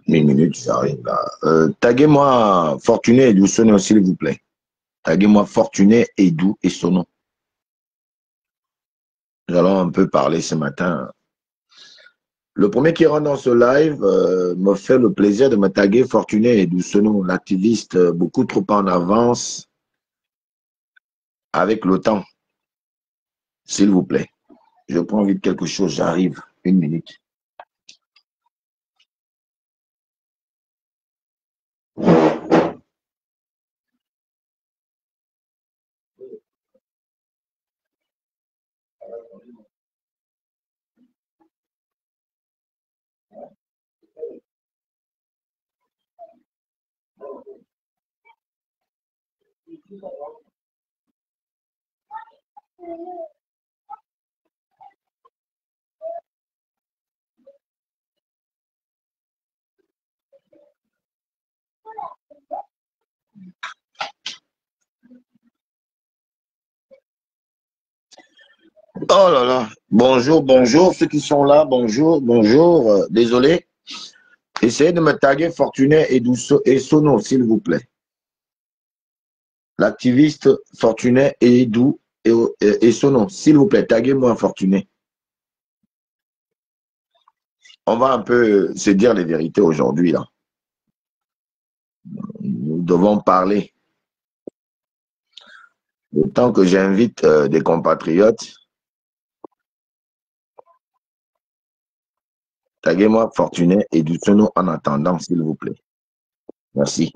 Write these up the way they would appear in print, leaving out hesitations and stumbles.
Une minute, j'arrive là. Taguez-moi Fortuné et Doucenon, s'il vous plaît. Taguez-moi Fortuné, Edou et Sono. Nous allons un peu parler ce matin. Le premier qui rentre dans ce live me fait le plaisir de me taguer Fortuné et Doucenon, l'activiste beaucoup trop en avance avec le temps. S'il vous plaît. Je prends vite quelque chose, j'arrive. Une minute. Oh là là. Bonjour, bonjour. Ceux qui sont là, bonjour, bonjour. Désolé. Essayez de me taguer Fortuné et Sono, s'il vous plaît. L'activiste Fortuné et Edou et Sono, s'il vous plaît, taguez-moi Fortuné. On va un peu se dire les vérités aujourd'hui, là. Nous devons parler. Le temps que j'invite des compatriotes, taguez-moi Fortuné et Sono en attendant, s'il vous plaît. Merci.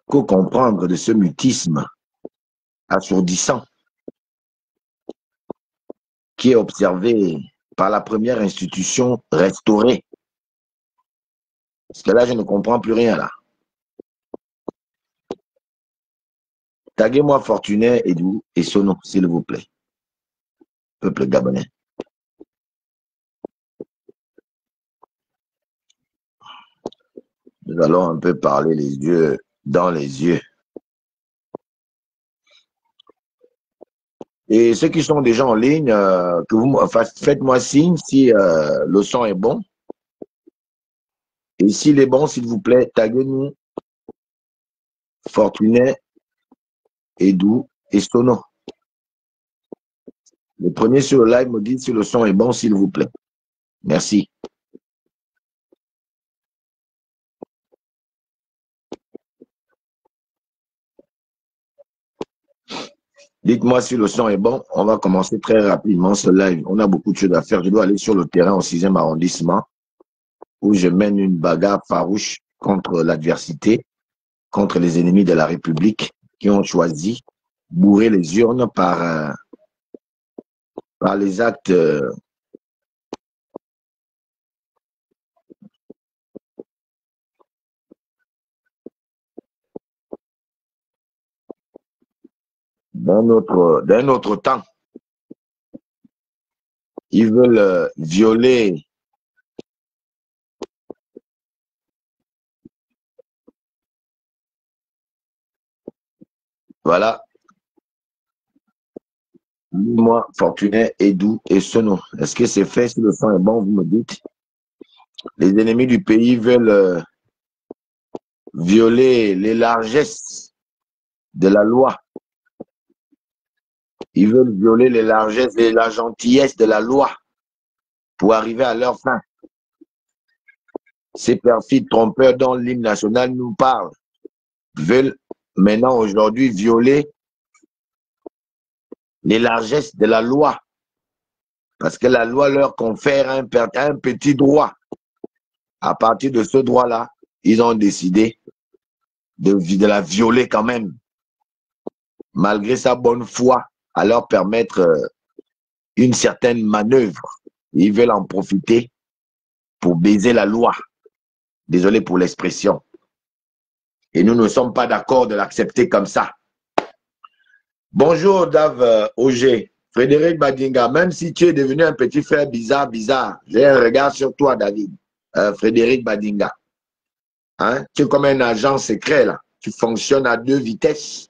Qu'au comprendre de ce mutisme assourdissant qui est observé par la première institution restaurée. Parce que là, je ne comprends plus rien, là. Taguez-moi Fortuné, Edou et Sono, s'il vous plaît. Peuple gabonais. Nous allons un peu parler les yeux dans les yeux. Et ceux qui sont déjà en ligne, que vous faites-moi signe si le son est bon. Et s'il est bon, s'il vous plaît, taguez-nous Fortuné, Edou et Sono. Les premiers sur le live me disent si le son est bon, s'il vous plaît. Merci. Dites-moi si le son est bon. On va commencer très rapidement ce live. On a beaucoup de choses à faire. Je dois aller sur le terrain au 6e arrondissement où je mène une bagarre farouche contre l'adversité, contre les ennemis de la République qui ont choisi bourrer les urnes par les actes d'un autre temps. Ils veulent violer voilà. Moi, Fortuné, Edou et Sono. Est-ce que c'est fait? Si le son est bon, vous me dites. Les ennemis du pays veulent violer les largesses de la loi. Ils veulent violer les largesses et la gentillesse de la loi pour arriver à leur fin. Ces perfides trompeurs dont l'hymne national nous parle veulent maintenant, aujourd'hui, violer les largesses de la loi. Parce que la loi leur confère un petit droit. À partir de ce droit-là, ils ont décidé de la violer quand même, malgré sa bonne foi, à leur permettre une certaine manœuvre. Ils veulent en profiter pour baiser la loi. Désolé pour l'expression. Et nous ne sommes pas d'accord de l'accepter comme ça. Bonjour Dave Auger, Frédéric Badinga, même si tu es devenu un petit frère bizarre, j'ai un regard sur toi David, Frédéric Badinga. Hein? Tu es comme un agent secret là, tu fonctionnes à 2 vitesses.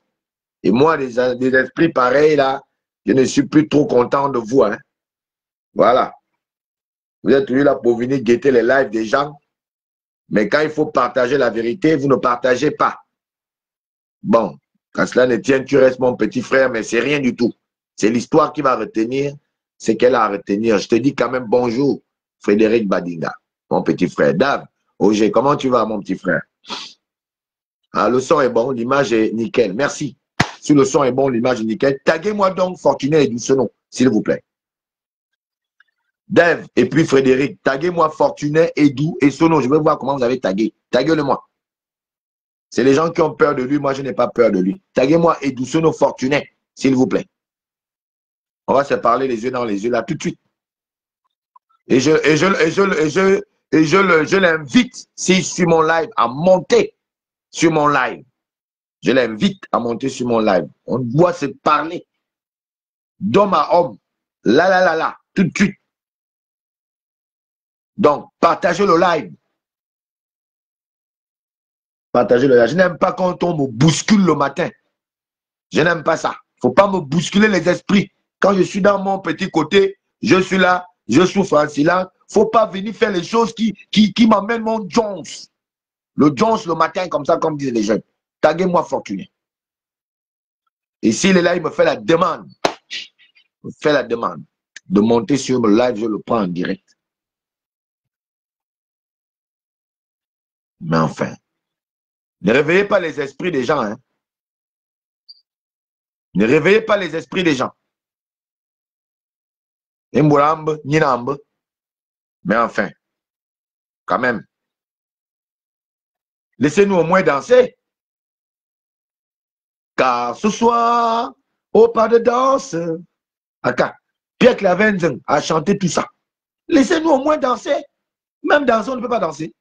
Et moi, des esprits pareils, là, je ne suis plus trop content de vous. Hein. Voilà. Vous êtes toujours là pour venir guetter les lives des gens. Mais quand il faut partager la vérité, vous ne partagez pas. Bon, quand cela ne tient, tu restes mon petit frère, mais c'est rien du tout. C'est l'histoire qui va retenir ce qu'elle a à retenir. Je te dis quand même bonjour, Frédéric Badinga, mon petit frère. Dave, Auger, comment tu vas, mon petit frère? Ah, le son est bon, l'image est nickel. Merci. Si le son est bon, l'image est nickel. Taguez-moi donc Fortuné et Doucenon, s'il vous plaît. Dave et puis Frédéric, taguez-moi Fortuné, Edou et Sono. Je veux voir comment vous avez tagué. Taguez-le-moi. C'est les gens qui ont peur de lui. Moi, je n'ai pas peur de lui. Taguez-moi Edou Sono Fortuné, s'il vous plaît. On va se parler les yeux dans les yeux là tout de suite. Et je l'invite, s'il suit mon live, à monter sur mon live. Je l'invite à monter sur mon live. On doit se parler d'homme à homme. Là, tout de suite. Donc, partagez le live. Partagez le live. Je n'aime pas quand on me bouscule le matin. Je n'aime pas ça. Il ne faut pas me bousculer les esprits. Quand je suis dans mon petit côté, je suis là, je souffre en silence. Il ne faut pas venir faire les choses qui m'amènent mon Jones. Le Jones le matin, comme ça, comme disent les jeunes. Taguez-moi Fortuné. Et s'il est là, il me fait la demande. Il me fait la demande de monter sur le live, je le prends en direct. Mais enfin, ne réveillez pas les esprits des gens. Hein. Ne réveillez pas les esprits des gens. Mais enfin, quand même, laissez-nous au moins danser. Car ce soir, au pas de danse, Aka, Pierre Clavenzen a chanté tout ça. Laissez-nous au moins danser. Même danser, on ne peut pas danser.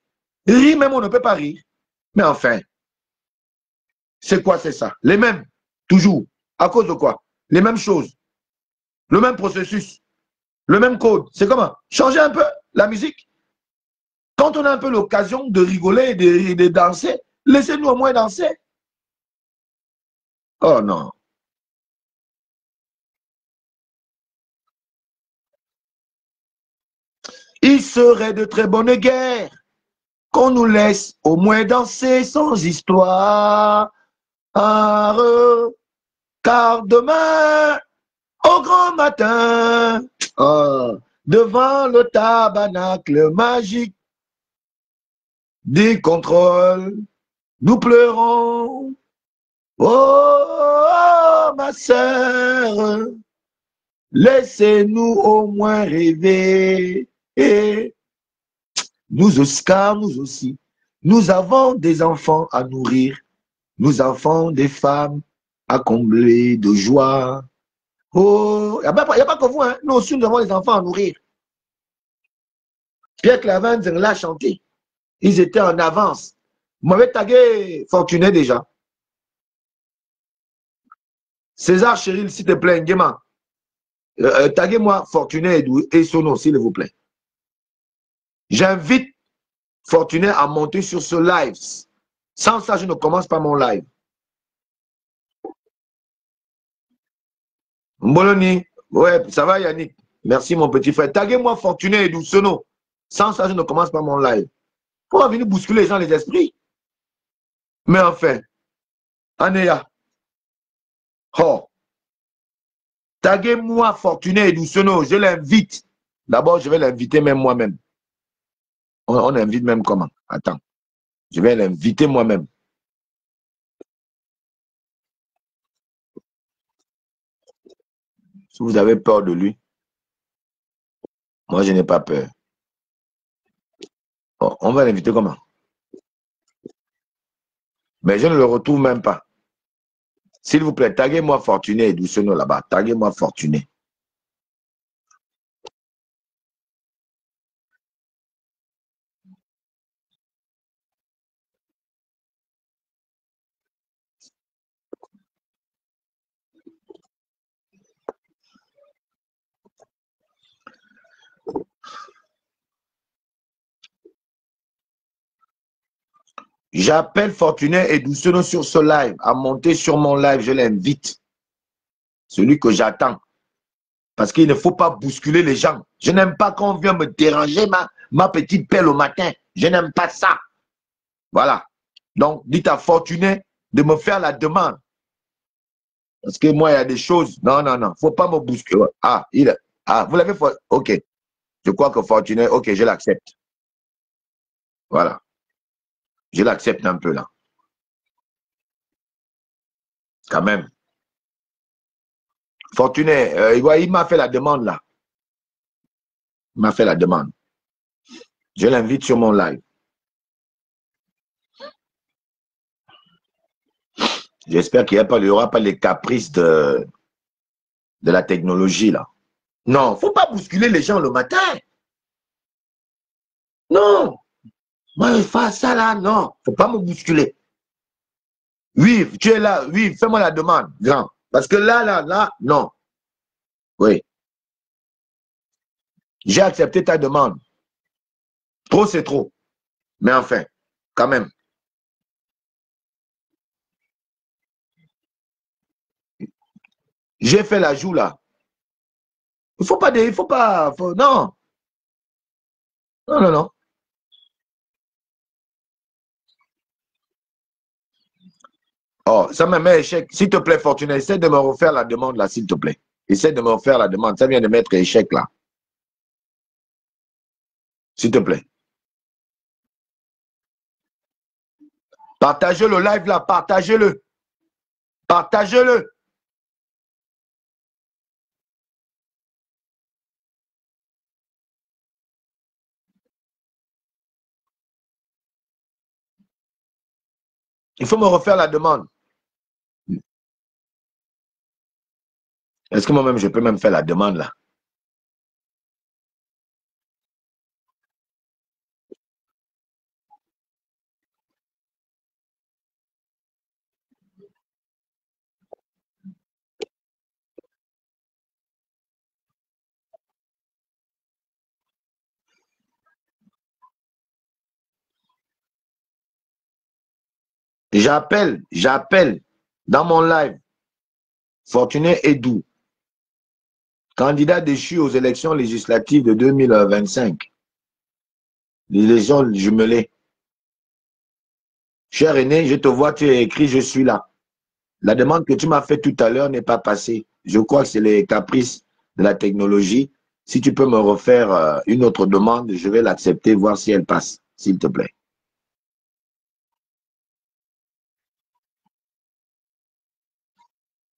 Rire, même, on ne peut pas rire. Mais enfin, c'est quoi, c'est ça? Les mêmes, toujours. À cause de quoi? Les mêmes choses. Le même processus. Le même code. C'est comment? Changer un peu la musique. Quand on a un peu l'occasion de rigoler et de danser, laissez-nous au moins danser. Oh non. Il serait de très bonne guerre qu'on nous laisse au moins danser sans histoire. Car demain, au grand matin, devant le tabernacle magique des contrôles, nous pleurons. Oh, ma sœur, laissez-nous au moins rêver. Et nous, Oscar, nous aussi, nous avons des enfants à nourrir. Nous avons des femmes à combler de joie. Oh, il n'y a pas que vous, hein. Nous aussi, nous avons des enfants à nourrir. Pierre Clavin l'a chanté. Ils étaient en avance. Vous m'avez tagué Fortuné déjà. César Chéril, s'il te plaît, Nguema. Taguez-moi Fortuné et Sono, s'il vous plaît. J'invite Fortuné à monter sur ce live. Sans ça, je ne commence pas mon live. Mboloni, ouais, ça va Yannick. Merci mon petit frère. Taguez-moi Fortuné et Sono. Sans ça, je ne commence pas mon live. Pour venir bousculer les gens, les esprits. Mais enfin, Anéa. Oh. Taguez-moi Fortuné et Douceneau, je l'invite. D'abord, je vais l'inviter même moi-même. On invite même comment? Attends. Je vais l'inviter moi-même. Si vous avez peur de lui, moi, je n'ai pas peur. Oh, on va l'inviter comment? Mais je ne le retrouve même pas. S'il vous plaît, taguez-moi Fortuné et Douceneau là-bas. Taguez-moi Fortuné. J'appelle Fortuné et Douceno sur ce live, à monter sur mon live, je l'invite. Celui que j'attends. Parce qu'il ne faut pas bousculer les gens. Je n'aime pas qu'on vienne me déranger ma petite pelle au matin. Je n'aime pas ça. Voilà. Donc, dites à Fortuné de me faire la demande. Parce que moi, il y a des choses. Non, non, non. Il ne faut pas me bousculer. Ah, vous l'avez fait. OK. Je crois que Fortuné, OK, je l'accepte. Voilà. Je l'accepte un peu là. Quand même. Fortuné, il m'a fait la demande là. Il m'a fait la demande. Je l'invite sur mon live. J'espère qu'il n'y aura pas les caprices de la technologie là. Non, il ne faut pas bousculer les gens le matin. Non. Moi, je fais ça là, non. Il ne faut pas me bousculer. Oui, tu es là. Oui, fais-moi la demande, grand. Parce que là, non. Oui. J'ai accepté ta demande. Trop, c'est trop. Mais enfin, quand même. J'ai fait l'ajout là. Il ne faut pas, non. Non, non, non. Oh, ça me met échec. S'il te plaît, Fortuné, essaie de me refaire la demande là, s'il te plaît. Essaie de me refaire la demande. Ça vient de mettre échec là. S'il te plaît. Partagez le live là, partagez-le. Partagez-le. Il faut me refaire la demande. Est-ce que moi-même, je peux même faire la demande là? J'appelle dans mon live Fortuné Edou, candidat déchu aux élections législatives de 2025. Les élections jumelées. Cher aîné, je te vois, tu as écrit, je suis là. La demande que tu m'as faite tout à l'heure n'est pas passée. Je crois que c'est les caprices de la technologie. Si tu peux me refaire une autre demande, je vais l'accepter, voir si elle passe, s'il te plaît.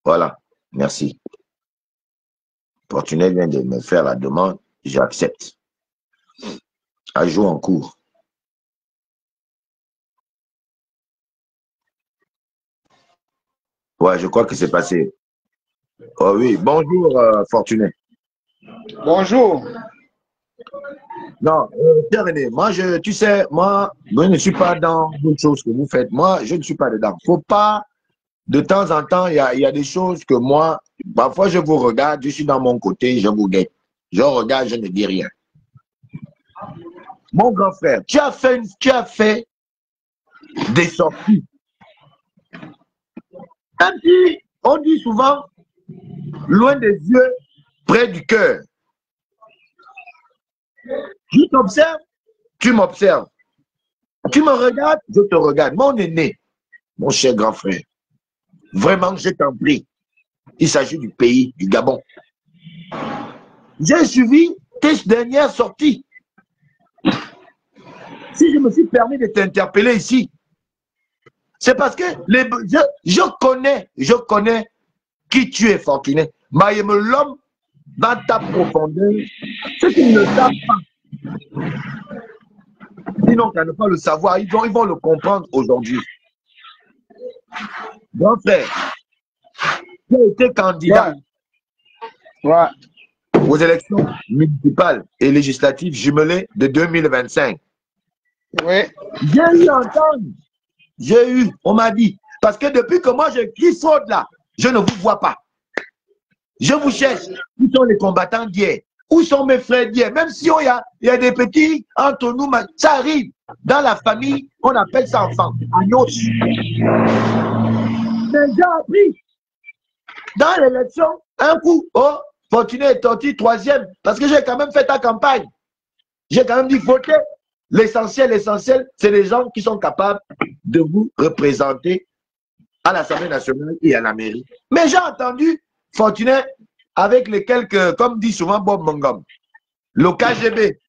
Voilà, merci. Fortuné vient de me faire la demande, j'accepte. Ajout en cours. Ouais, je crois que c'est passé. Oh oui, bonjour Fortuné. Bonjour. Non, cher René, moi, tu sais, moi, je ne suis pas dans d'autres choses que vous faites. Moi, je ne suis pas dedans. Faut pas, de temps en temps, il y a des choses que moi, parfois je vous regarde, je suis dans mon côté, je vous guette. Je regarde, je ne dis rien. Mon grand frère, tu as fait des sorties. Même si on dit souvent, loin des yeux, près du cœur. Je t'observe, tu m'observes. Tu me regardes, je te regarde. Mon aîné, mon cher grand frère, vraiment, je t'en prie. Il s'agit du pays, du Gabon. J'ai suivi tes dernières sorties. Si je me suis permis de t'interpeller ici, c'est parce que je connais qui tu es, Fortuné. Mais l'homme, dans ta profondeur, ce qu'ils ne savent pas. Sinon, qu'à ne pas le savoir, ils vont le comprendre aujourd'hui. Grand frère, tu as été candidat aux élections municipales et législatives jumelées de 2025. Oui. J'ai eu à entendre. On m'a dit. Parce que depuis que moi je crie fraude là, je ne vous vois pas. Je vous cherche. Où sont les combattants d'hier? Où sont mes frères d'hier? Même si il y a des petits entre nous, ça arrive. Dans la famille, on appelle ça enfant, anos. Mais j'ai appris. Dans l'élection, un coup, oh, Fortuné est sorti troisième. Parce que j'ai quand même fait ta campagne. J'ai quand même dit voter. L'essentiel, c'est les gens qui sont capables de vous représenter à l'Assemblée nationale et à la mairie. Mais j'ai entendu Fortuné avec les quelques, comme dit souvent Bob Mongom, le KGB.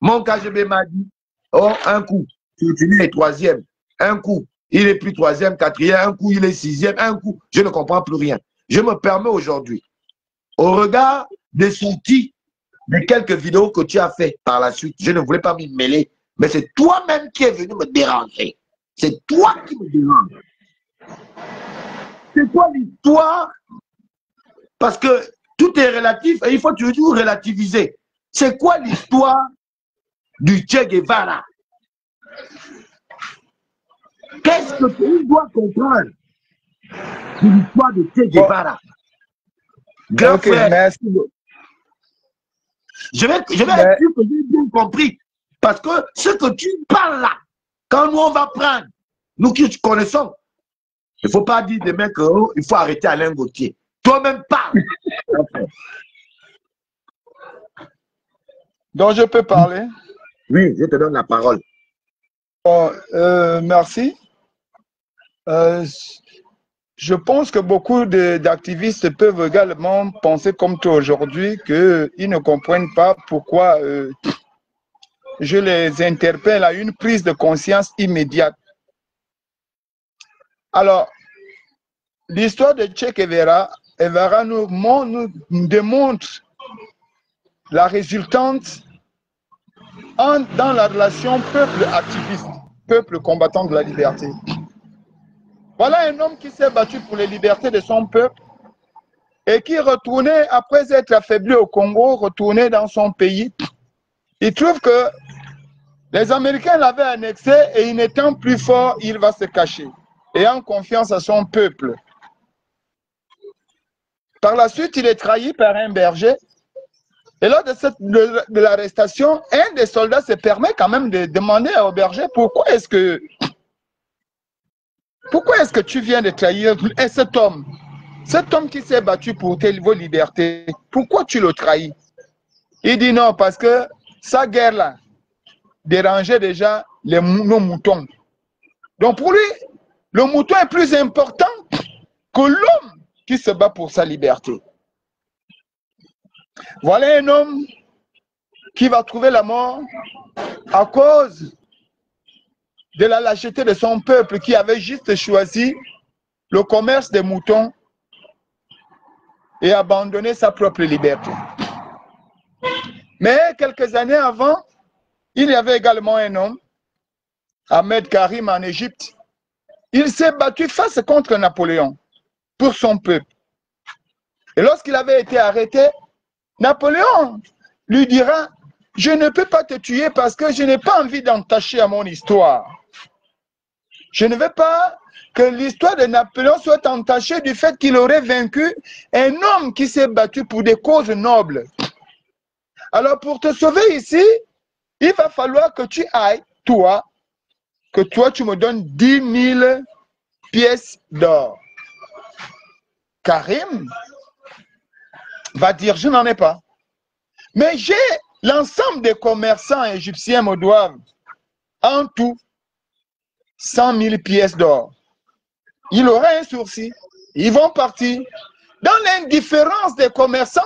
Mon KGB m'a dit, oh, un coup, Fortuné est troisième. Un coup, il est plus troisième, quatrième. Un coup, il est sixième. Un coup, je ne comprends plus rien. Je me permets aujourd'hui, au regard des sorties, des quelques vidéos que tu as fait par la suite, je ne voulais pas m'y mêler, mais c'est toi-même qui es venu me déranger. C'est toi qui me dérange. C'est quoi l'histoire? Parce que tout est relatif et il faut toujours relativiser. C'est quoi l'histoire du Che Guevara? Qu'est-ce que tu dois comprendre de l'histoire de Che Guevara? Grand frère, merci. je vais être sûr que j'ai bien compris. Parce que ce que tu parles là, quand nous on va prendre, nous qui te connaissons, il ne faut pas dire demain qu'il faut arrêter Alain Gauthier. Toi-même parle. Donc, je peux parler? Oui, je te donne la parole. Bon, merci. Je pense que beaucoup d'activistes peuvent également penser comme toi aujourd'hui qu'ils ne comprennent pas pourquoi je les interpelle à une prise de conscience immédiate. Alors, l'histoire de Che Guevara nous démontre la résultante dans la relation peuple-activiste, peuple combattant de la liberté. Voilà un homme qui s'est battu pour les libertés de son peuple et qui retournait, après être affaibli au Congo, retourné dans son pays. Il trouve que les Américains l'avaient annexé et il n'étant plus fort, il va se cacher, ayant confiance à son peuple. Par la suite, il est trahi par un berger. Et lors de l'arrestation, un des soldats se permet quand même de demander au berger pourquoi est-ce que tu viens de trahir cet homme qui s'est battu pour vos libertés, pourquoi tu le trahis? Il dit non, parce que sa guerre-là dérangeait déjà nos moutons. Donc pour lui, le mouton est plus important que l'homme qui se bat pour sa liberté. Voilà un homme qui va trouver la mort à cause de la lâcheté de son peuple qui avait juste choisi le commerce des moutons et abandonné sa propre liberté. Mais quelques années avant, il y avait également un homme, Ahmed Karim en Égypte. Il s'est battu face contre Napoléon pour son peuple. Et lorsqu'il avait été arrêté, Napoléon lui dira, je ne peux pas te tuer parce que je n'ai pas envie d'entacher à mon histoire. Je ne veux pas que l'histoire de Napoléon soit entachée du fait qu'il aurait vaincu un homme qui s'est battu pour des causes nobles. Alors pour te sauver ici, il va falloir que tu ailles, que tu me donnes 10 000 pièces d'or. Karim va dire, je n'en ai pas. Mais j'ai l'ensemble des commerçants égyptiens me doivent en tout 100 000 pièces d'or. Il aura un sourcil. Ils vont partir. Dans l'indifférence des commerçants,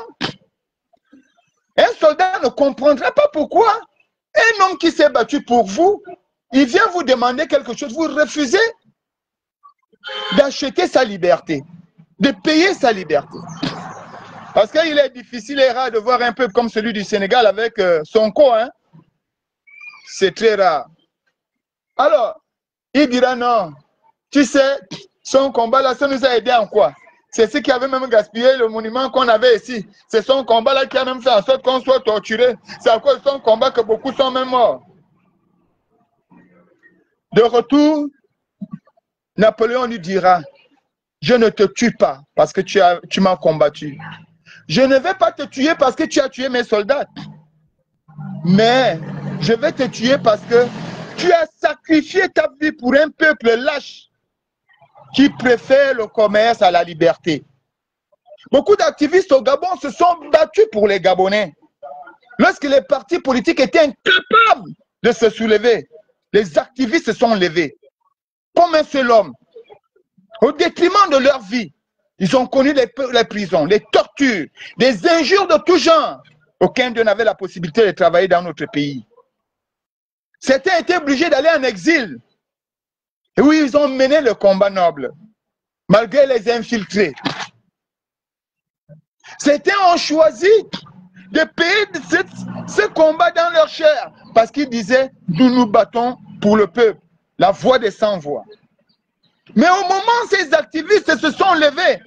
un soldat ne comprendrait pas pourquoi un homme qui s'est battu pour vous, il vient vous demander quelque chose. Vous refusez d'acheter sa liberté, de payer sa liberté. Parce qu'il est difficile et rare de voir un peuple comme celui du Sénégal avec Sonko. Hein? C'est très rare. Alors, il dira non. Tu sais, son combat là, ça nous a aidé en quoi? C'est ce qui avait même gaspillé le monument qu'on avait ici. C'est son combat là qui a même fait en sorte qu'on soit torturé. C'est à cause de son combat que beaucoup sont même morts. De retour, Napoléon lui dira, je ne te tue pas parce que tu m'as combattu. Je ne vais pas te tuer parce que tu as tué mes soldats. Mais je vais te tuer parce que Tu as sacrifié ta vie pour un peuple lâche qui préfère le commerce à la liberté. Beaucoup d'activistes au Gabon se sont battus pour les Gabonais. Lorsque les partis politiques étaient incapables de se soulever, les activistes se sont levés comme un seul homme. Au détriment de leur vie, ils ont connu les prisons, les tortures, des injures de tout genre. Aucun d'eux n'avait la possibilité de travailler dans notre pays. Certains étaient obligés d'aller en exil. Et oui, ils ont mené le combat noble, malgré les infiltrés. Certains ont choisi de payer ce combat dans leur chair, parce qu'ils disaient, nous nous battons pour le peuple, la voix des sans-voix. Mais au moment où ces activistes se sont levés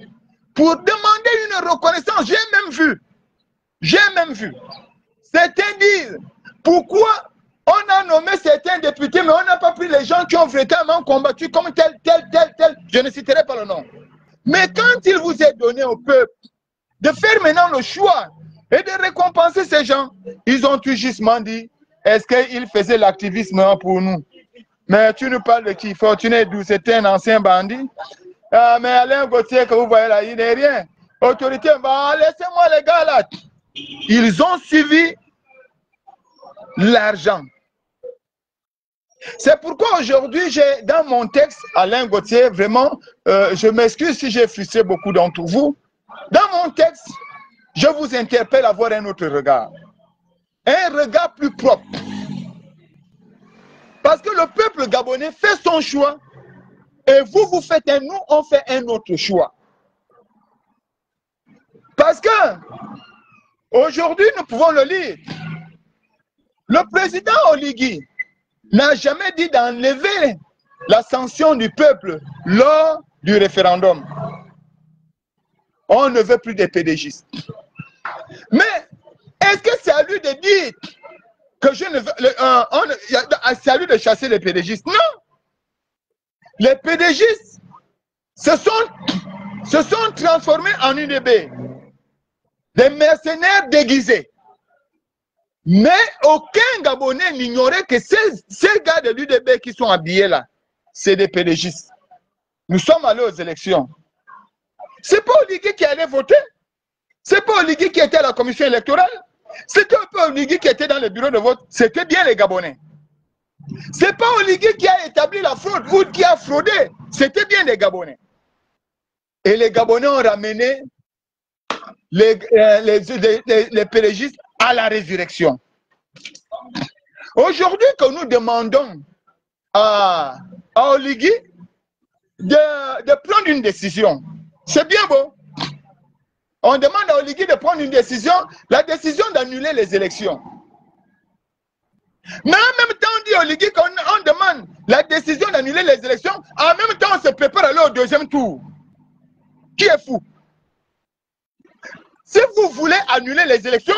pour demander une reconnaissance, j'ai même vu, certains disent, pourquoi on a nommé certains députés, mais on n'a pas pris les gens qui ont véritablement combattu comme tel, je ne citerai pas le nom. Mais quand il vous est donné au peuple de faire maintenant le choix et de récompenser ces gens, ils ont tout justement dit, est-ce qu'ils faisaient l'activisme pour nous? Mais tu nous parles de qui? Fortuné Dou, c'était un ancien bandit. Ah, mais Alain Gauthier, que vous voyez là, il n'est rien. Autorité, bah, laissez-moi les gars là. Ils ont suivi l'argent. C'est pourquoi aujourd'hui, j'ai dans mon texte, Alain Gauthier, vraiment, je m'excuse si j'ai frustré beaucoup d'entre vous. Dans mon texte, je vous interpelle à avoir un autre regard. Un regard plus propre. Parce que le peuple gabonais fait son choix et vous faites un, nous, on fait un autre choix. Parce que aujourd'hui, nous pouvons le lire. Le président Oligui n'a jamais dit d'enlever la sanction du peuple lors du référendum. On ne veut plus des PDGistes. Mais est-ce que c'est à lui de dire que je ne veux... c'est à lui de chasser les PDGistes? Non! Les PDGistes se sont transformés en UDB. Des mercenaires déguisés. Mais aucun Gabonais n'ignorait que ces gars de l'UDB qui sont habillés là, c'est des PDGistes. Nous sommes allés aux élections. C'est pas Oligui qui allait voter. C'est pas Oligui qui était à la commission électorale. C'était pas Oligui qui était dans le bureau de vote. C'était bien les Gabonais. C'est pas Oligui qui a établi la fraude ou qui a fraudé. C'était bien les Gabonais. Et les Gabonais ont ramené les PDGistes à la résurrection. Aujourd'hui que nous demandons à Oligui de prendre une décision, c'est bien beau. On demande à Oligui de prendre une décision, la décision d'annuler les élections. Mais en même temps, on dit à Oligui qu'on demande la décision d'annuler les élections, en même temps, on se prépare à aller au deuxième tour. Qui est fou? Si vous voulez annuler les élections,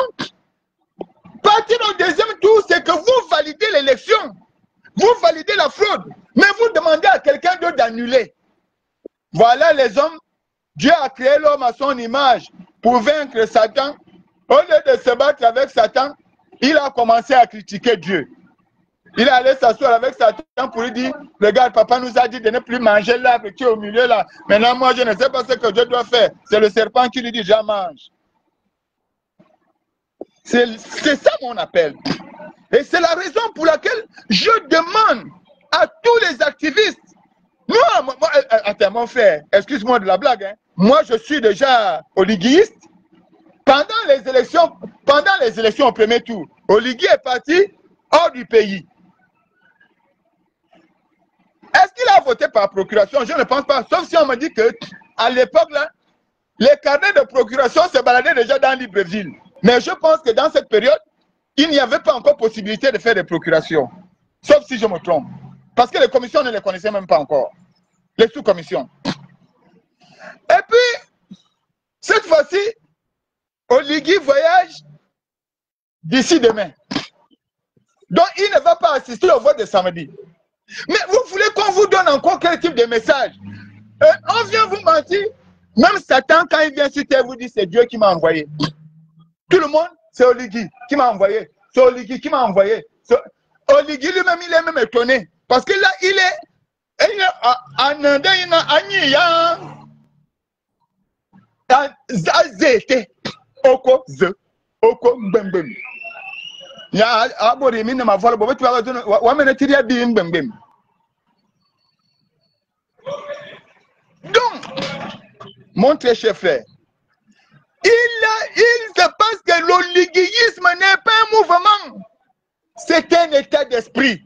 partir au deuxième tour, c'est que vous validez l'élection. Vous validez la fraude. Mais vous demandez à quelqu'un d'autre d'annuler. Voilà les hommes. Dieu a créé l'homme à son image pour vaincre Satan. Au lieu de se battre avec Satan, il a commencé à critiquer Dieu. Il est allé s'asseoir avec Satan pour lui dire, regarde, papa nous a dit de ne plus manger l'arbre qui est au milieu là. Maintenant, moi, je ne sais pas ce que Dieu doit faire. C'est le serpent qui lui dit, j'en mange. C'est ça mon appel. Et c'est la raison pour laquelle je demande à tous les activistes. Moi, attends mon frère, excuse-moi de la blague. Hein. Moi, je suis déjà oliguiste. Pendant les élections au premier tour, Oligui est parti hors du pays. Est-ce qu'il a voté par procuration? Je ne pense pas. Sauf si on me dit qu'à l'époque, là, les carnets de procuration se baladaient déjà dans Libreville. Mais je pense que dans cette période, il n'y avait pas encore possibilité de faire des procurations. Sauf si je me trompe. Parce que les commissions ne les connaissaient même pas encore. Les sous-commissions. Et puis, cette fois-ci, Oligui voyage d'ici demain. Donc, il ne va pas assister au vote de samedi. Mais vous voulez qu'on vous donne encore quel type de message? On vient vous mentir. Même Satan, quand il vient sur terre, vous dit c'est Dieu qui m'a envoyé. Tout le monde, c'est Oligui qui m'a envoyé. C'est Oligui qui m'a envoyé. Oligui lui-même, il est même étonné. Parce que là, il est en Inde, il est Zazete, Oko, Ze, Oko, Mbembem. Ya abori mi na ma vola bo tu wa mena tiri abi mbembem. Donc, mon très cher frère, il se passe que l'oliguisme n'est pas un mouvement, c'est un état d'esprit.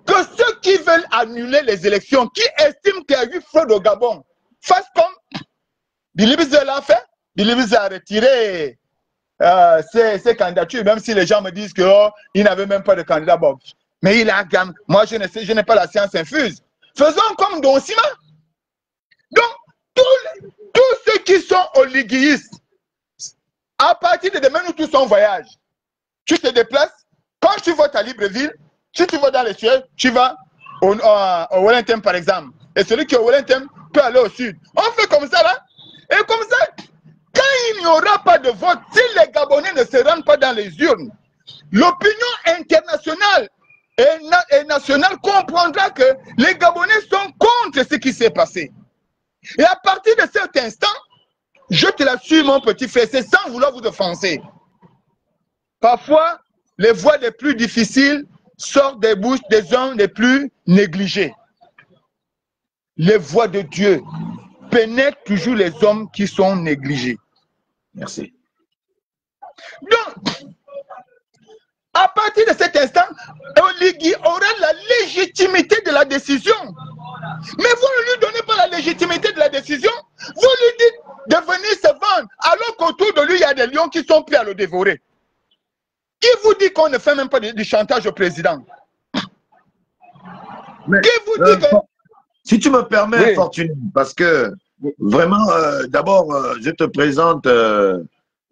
Que ceux qui veulent annuler les élections, qui estiment qu'il y a eu fraude au Gabon, fassent comme Bilibize l'a fait. Bilibize a retiré ses candidatures, même si les gens me disent qu'il n'avait même pas de candidat. Bon. Mais il a gamme. Moi, je n'ai pas la science infuse. Faisons comme Don Sima. Donc, tous ceux qui sont oliguistes, à partir de demain, nous tous en voyage. Tu te déplaces. Quand tu votes à Libreville, si tu vas dans les sièges, tu vas au Wellington, par exemple. Et celui qui est au Wellington peut aller au sud. On fait comme ça, là. Et comme ça, quand il n'y aura pas de vote, si les Gabonais ne se rendent pas dans les urnes, l'opinion internationale et nationale comprendra que les Gabonais sont contre ce qui s'est passé. Et à partir de cet instant, je te l'assure, mon petit frère, c'est sans vouloir vous offenser. Parfois, les voix les plus difficiles sortent des bouches des hommes les plus négligés. Les voix de Dieu pénètrent toujours les hommes qui sont négligés. Merci. Donc, à partir de cet instant, Oligui aura la légitimité de la décision. Mais vous ne lui donnez pas la légitimité de la décision. Vous lui dites de venir se vendre, alors qu'autour de lui, il y a des lions qui sont prêts à le dévorer. Qui vous dit qu'on ne fait même pas du chantage au président? Mais, qui vous dit que... Si tu me permets, oui. Fortuné, parce que vraiment, d'abord, je te présente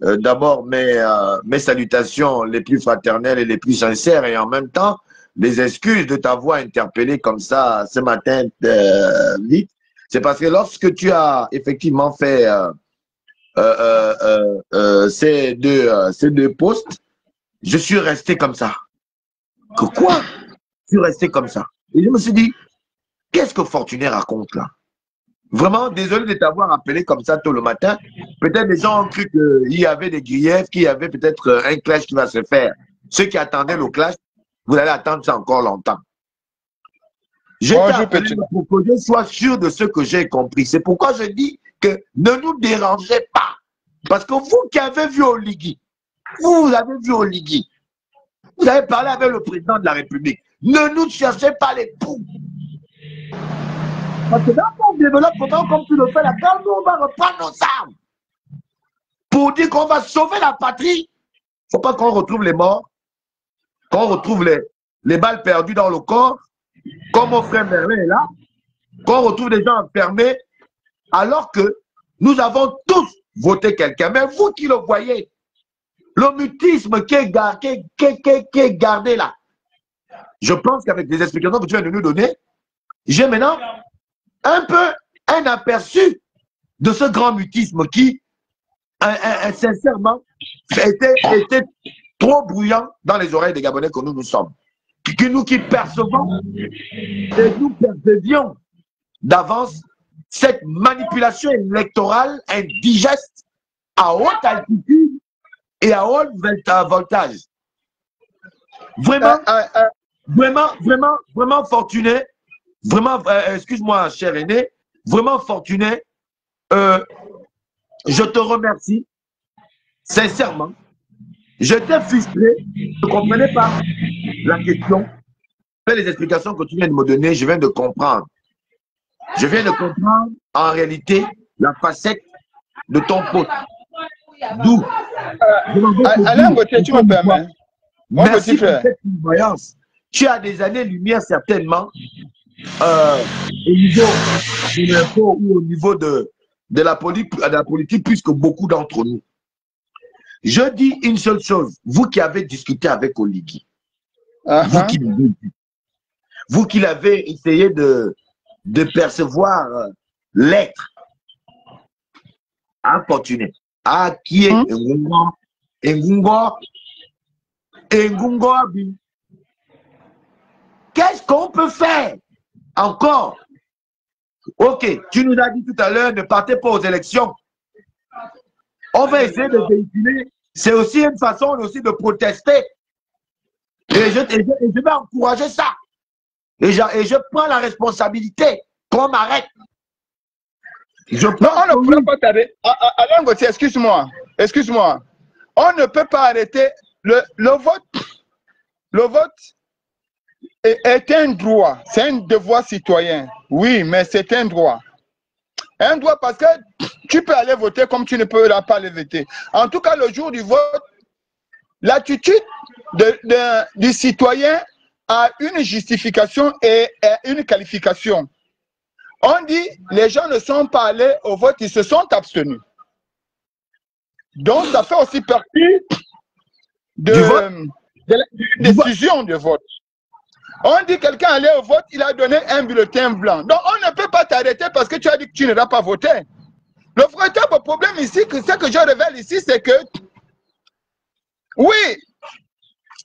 d'abord mes salutations les plus fraternelles et les plus sincères, et en même temps, les excuses de t'avoir interpellé comme ça ce matin vite. C'est parce que lorsque tu as effectivement fait ces deux posts, je suis resté comme ça. Que quoi? Je suis resté comme ça. Et je me suis dit, qu'est-ce que Fortuné raconte là? Vraiment, désolé de t'avoir appelé comme ça tôt le matin. Peut-être les gens ont cru qu'il y avait des griefs, qu'il y avait peut-être un clash qui va se faire. Ceux qui attendaient le clash, vous allez attendre ça encore longtemps. Je t'ai appelé pour que je sois sûr de ce que j'ai compris. C'est pourquoi je dis que ne nous dérangez pas. Parce que vous qui avez vu Oligui, vous avez vu Oligui, vous avez parlé avec le président de la République. Ne nous cherchez pas les poux. Parce que dans mon développement, comme tu le fais là, quand nous on va reprendre nos armes pour dire qu'on va sauver la patrie, il ne faut pas qu'on retrouve les morts, qu'on retrouve les balles perdues dans le corps, comme mon frère Merlin est là, qu'on retrouve des gens enfermés, alors que nous avons tous voté quelqu'un. Mais vous qui le voyez, le mutisme qui est gardé là, je pense qu'avec les explications que tu viens de nous donner, j'ai maintenant un peu un aperçu de ce grand mutisme qui, sincèrement, était trop bruyant dans les oreilles des Gabonais que nous sommes. Nous qui percevons et nous percevions d'avance cette manipulation électorale indigeste à haute altitude et à haut voltage. Vraiment, vraiment Fortuné. Vraiment, excuse-moi, cher aîné, vraiment Fortuné, je te remercie, sincèrement. J'étais frustré, je ne comprenais pas la question. Les explications que tu viens de me donner, je viens de comprendre. Je viens de comprendre, en réalité, la facette de ton pote. D'où Alain Gauthier, tu me permets. Merci pour cette voyance. Tu as des années-lumière, certainement, au niveau de l'info ou au niveau de la politique, plus que beaucoup d'entre nous. Je dis une seule chose, vous qui avez discuté avec Oligui, vous qui l'avez essayé de percevoir l'être, Fortuné, qui est Ngungo Abi. qu'est-ce qu'on peut faire encore? Ok, tu nous as dit tout à l'heure, ne partez pas aux élections. On va essayer de véhiculer. C'est aussi une façon aussi de protester. Et je vais encourager ça. Et je prends la responsabilité qu'on m'arrête. Non, on ne pourra pas t'arrêter. Alain Gauthier, excuse-moi. Excuse-moi. On ne peut pas arrêter le vote. Le vote est un droit. C'est un devoir citoyen. Oui, mais c'est un droit. Un droit parce que tu peux aller voter comme tu ne peux pas aller voter. En tout cas, le jour du vote, l'attitude du citoyen a une justification et une qualification. On dit les gens ne sont pas allés au vote, ils se sont abstenus. Donc, ça fait aussi partie de la décision de vote. On dit quelqu'un allait au vote, il a donné un bulletin blanc. Donc, on ne peut pas t'arrêter parce que tu as dit que tu n'iras pas voter. Le véritable problème ici, ce que je révèle ici, c'est que, oui,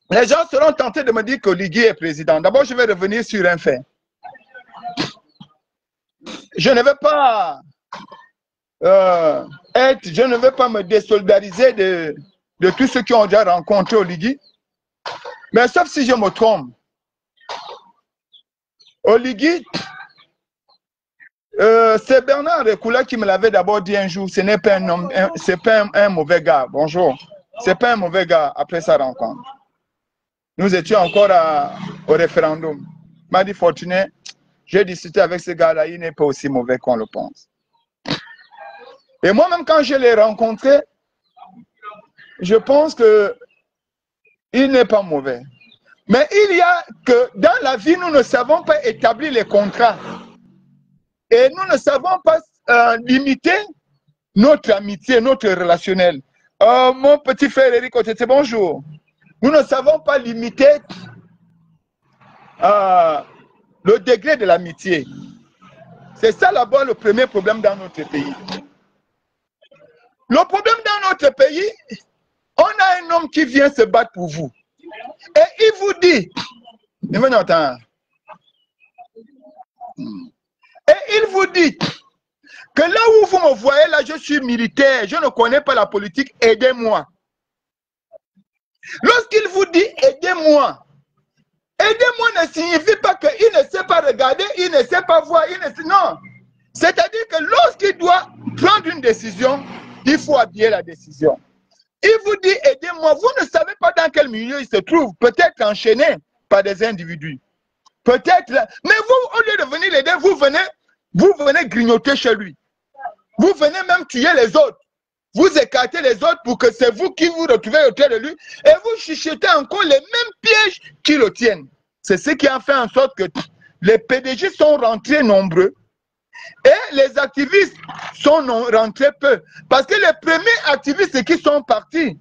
les gens seront tentés de me dire que Oligui est président. D'abord, je vais revenir sur un fait. Je ne vais pas je ne vais pas me désolidariser de tous ceux qui ont déjà rencontré Oligui. Mais sauf si je me trompe. Oligui, c'est Bernard Rekula qui me l'avait d'abord dit un jour, ce n'est pas un homme, c'est pas un mauvais gars. Bonjour. C'est pas un mauvais gars après sa rencontre. Nous étions encore au référendum. Il m'a dit, Fortuné, j'ai discuté avec ce gars-là, il n'est pas aussi mauvais qu'on le pense. Et moi-même, quand je l'ai rencontré, je pense que il n'est pas mauvais. Mais il y a que dans la vie, nous ne savons pas établir les contrats. Et nous ne savons pas limiter notre amitié, notre relationnel. Mon petit frère Eric Otete, bonjour. Nous ne savons pas limiter le degré de l'amitié. C'est ça là-bas le premier problème dans notre pays. Le problème dans notre pays, on a un homme qui vient se battre pour vous. Et il vous dit, que là où vous me voyez, là, je suis militaire, je ne connais pas la politique, aidez-moi. Lorsqu'il vous dit aidez-moi, aidez-moi ne signifie pas qu'il ne sait pas regarder, il ne sait pas voir, non. C'est-à-dire que lorsqu'il doit prendre une décision, il faut habiller la décision. Il vous dit aidez-moi, vous ne savez pas dans quel milieu il se trouve, peut-être enchaîné par des individus. Peut-être, mais vous, au lieu de venir l'aider, vous venez grignoter chez lui. Vous venez même tuer les autres. Vous écartez les autres pour que c'est vous qui vous retrouvez autour de lui et vous chuchotez encore les mêmes pièges qui le tiennent. C'est ce qui a fait en sorte que les PDG sont rentrés nombreux et les activistes sont rentrés peu. Parce que les premiers activistes qui sont partis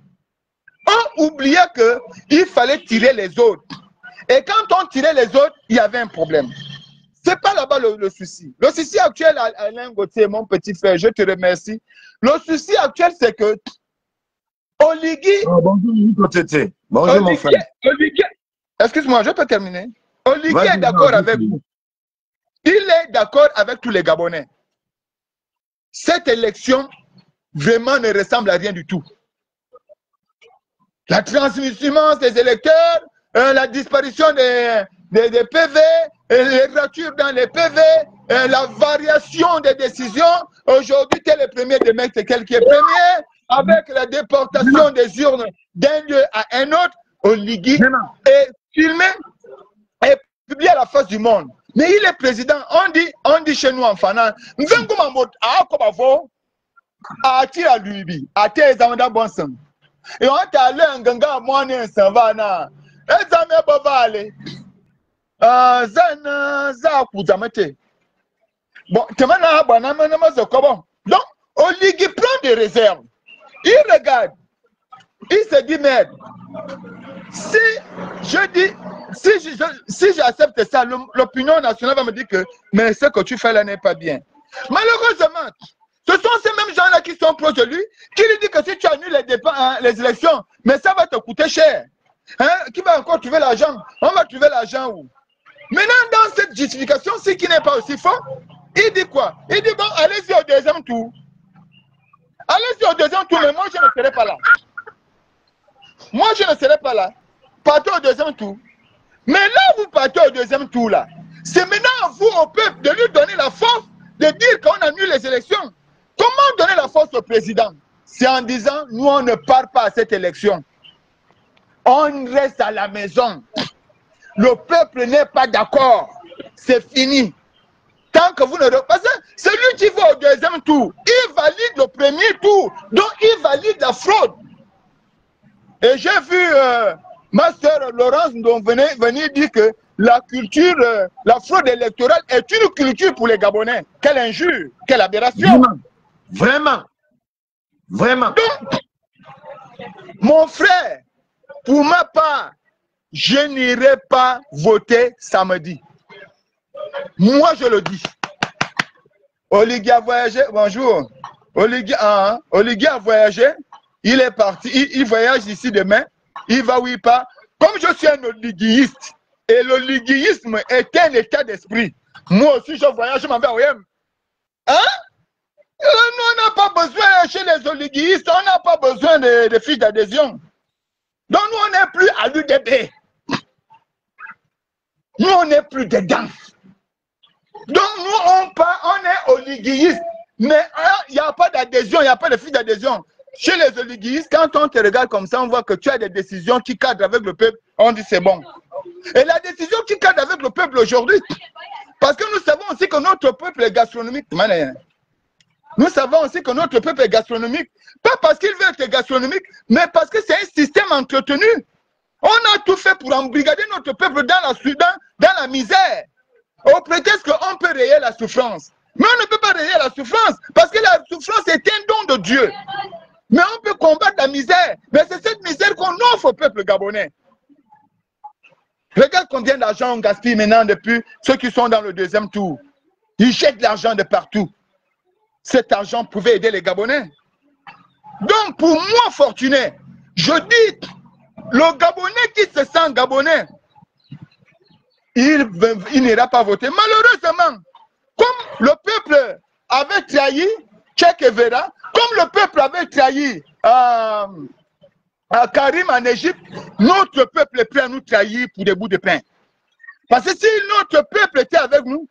ont oublié qu'il fallait tirer les autres. Et quand on tirait les autres, il y avait un problème. Ce n'est pas là-bas le souci. Le souci actuel, Alain Gauthier, mon petit frère, je te remercie. Le souci actuel, c'est que Oligui... Oh, bonjour, Nico. Bonjour, mon frère. Excuse-moi, je peux terminer. Oligui est d'accord avec vous. Il est d'accord avec tous les Gabonais. Cette élection, vraiment, ne ressemble à rien du tout. La transmission des électeurs, la disparition des PV, les ratures dans les PV, la variation des décisions. Aujourd'hui, tel est premier, demain, c'est quel qui est premier, avec la déportation des urnes d'un lieu à un autre, Oligui est filmé et publié à la face du monde. Mais il est président, on dit chez nous en Fana, et on est allé en Ganga, moi, en Savana. Bon, donc, Oligui prend des réserves. Il regarde. Il se dit, merde, si j'accepte ça, l'opinion nationale va me dire que mais ce que tu fais là n'est pas bien. Malheureusement, ce sont ces mêmes gens-là qui sont proches de lui, qui lui disent que si tu annules les élections, mais ça va te coûter cher. Hein? Qui va encore trouver l'argent? On va trouver l'argent où? Maintenant, dans cette justification, ce qui n'est pas aussi fort, il dit quoi? Il dit, bon, allez-y au deuxième tour. Allez-y au deuxième tour, mais moi, je ne serai pas là. Moi, je ne serai pas là. Partez au deuxième tour. Mais là, vous partez au deuxième tour, là. C'est maintenant à vous, au peuple, de lui donner la force de dire qu'on annule les élections. Comment donner la force au président? C'est en disant, nous, on ne part pas à cette élection. On reste à la maison. Le peuple n'est pas d'accord. C'est fini. Tant que vous ne... Parce que celui qui va au deuxième tour, il valide le premier tour. Donc, il valide la fraude. Et j'ai vu ma soeur Laurence venir dire que la culture, la fraude électorale est une culture pour les Gabonais. Quelle injure, quelle aberration. Vraiment. Vraiment. Donc, mon frère, pour ma part, je n'irai pas voter samedi. Moi, je le dis. Oligui a voyagé, bonjour. Oligui a voyagé, il est parti, il voyage ici demain, il va où il part. Comme je suis un oliguiste, et l'oliguisme est un état d'esprit, moi aussi je voyage, je m'en vais à OM. Hein? Nous, on n'a pas besoin, chez les oliguistes, on n'a pas besoin de fiches d'adhésion. Donc nous, on n'est plus à l'UDP. Nous, on n'est plus dedans. Donc nous, on est oliguistes. Mais il n'y a pas d'adhésion, il n'y a pas de fiche d'adhésion. Chez les oliguistes, quand on te regarde comme ça, on voit que tu as des décisions qui cadrent avec le peuple. On dit c'est bon. Et la décision qui cadre avec le peuple aujourd'hui, parce que nous savons aussi que notre peuple est gastronomique. Nous savons aussi que notre peuple est gastronomique. Pas parce qu'il veut être gastronomique, mais parce que c'est un système entretenu. On a tout fait pour embrigader notre peuple dans la misère. Au prétexte qu'on peut rayer la souffrance. Mais on ne peut pas rayer la souffrance parce que la souffrance est un don de Dieu. Mais on peut combattre la misère. Mais c'est cette misère qu'on offre au peuple gabonais. Regarde combien d'argent on gaspille maintenant depuis ceux qui sont dans le deuxième tour. Ils jettent de l'argent de partout. Cet argent pouvait aider les Gabonais. Donc pour moi, Fortuné, je dis, le Gabonais qui se sent Gabonais, il n'ira pas voter. Malheureusement, comme le peuple avait trahi Che Guevara, comme le peuple avait trahi Karim en Égypte, notre peuple est prêt à nous trahir pour des bouts de pain. Parce que si notre peuple était avec nous,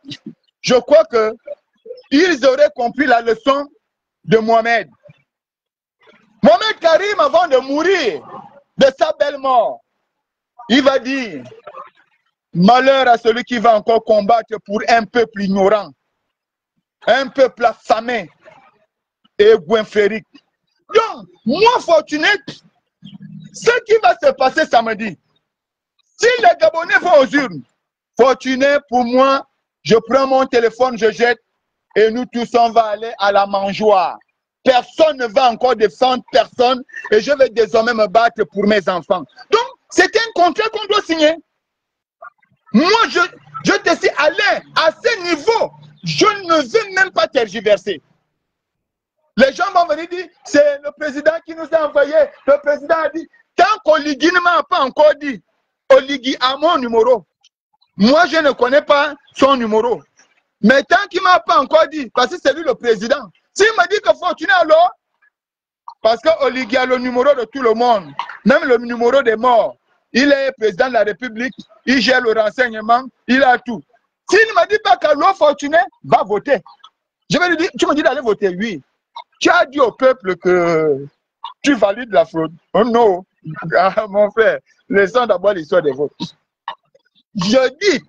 je crois que ils auraient compris la leçon de Mohamed. Mohamed Karim, avant de mourir de sa belle mort, il va dire: malheur à celui qui va encore combattre pour un peuple ignorant, un peuple affamé et goinfrérique. Donc, moi, Fortuné, ce qui va se passer samedi, si les Gabonais vont aux urnes, Fortuné, pour moi, je prends mon téléphone, je jette, et nous tous, on va aller à la mangeoire. Personne ne va encore défendre personne, et je vais désormais me battre pour mes enfants. Donc, c'est un contrat qu'on doit signer. Moi, je te dis, Alain, à ce niveau, je ne veux même pas tergiverser. Les gens vont venir dire, c'est le président qui nous a envoyé. Le président a dit, tant qu'Oligui ne m'a pas encore dit, Oligui a mon numéro. Moi, je ne connais pas son numéro. Mais tant qu'il ne m'a pas encore dit, parce que c'est lui le président. S'il m'a dit que Fortuné alors, parce que Oligui a le numéro de tout le monde, même le numéro des morts. Il est président de la République, il gère le renseignement, il a tout. S'il ne m'a dit pas qu'alors Fortuné va voter, je vais lui dire, tu me dis d'aller voter, oui. Tu as dit au peuple que tu valides la fraude. Oh non, ah, mon frère, laissons d'abord l'histoire des votes. Je dis,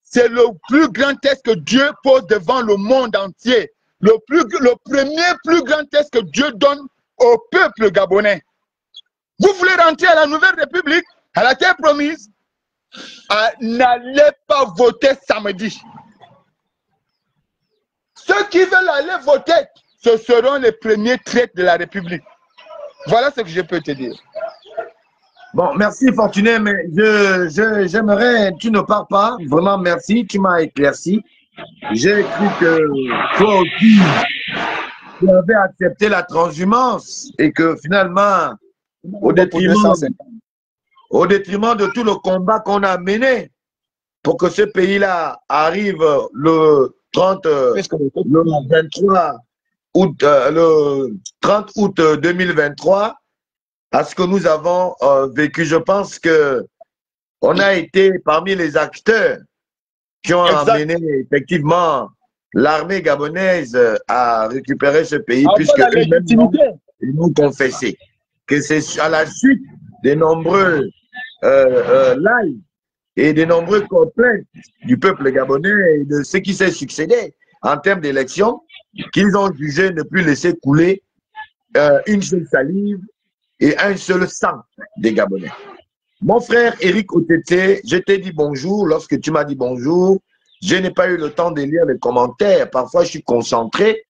c'est le plus grand test que Dieu pose devant le monde entier. Le premier plus grand test que Dieu donne au peuple gabonais. Vous voulez rentrer à la nouvelle république, à la terre promise, n'allez pas voter samedi. Ceux qui veulent aller voter, ce seront les premiers traîtres de la République. Voilà ce que je peux te dire. Bon, merci Fortuné, mais j'aimerais, tu ne pars pas, vraiment merci, tu m'as éclairci. J'ai cru que toi aussi, tu avais accepté la transhumance et que finalement, au détriment au détriment de tout le combat qu'on a mené pour que ce pays-là arrive le 30, le 23 août, le 30 août 2023 à ce que nous avons vécu. Je pense que on a été parmi les acteurs qui ont amené effectivement l'armée gabonaise à récupérer ce pays, puisque ils nous confessé que c'est à la suite des nombreux lives et des nombreuses complaintes du peuple gabonais et de ce qui s'est succédé en termes d'élections qu'ils ont jugé ne plus laisser couler une seule salive et un seul sang des Gabonais. Mon frère Eric Otete, je t'ai dit bonjour. Lorsque tu m'as dit bonjour, je n'ai pas eu le temps de lire les commentaires. Parfois, je suis concentré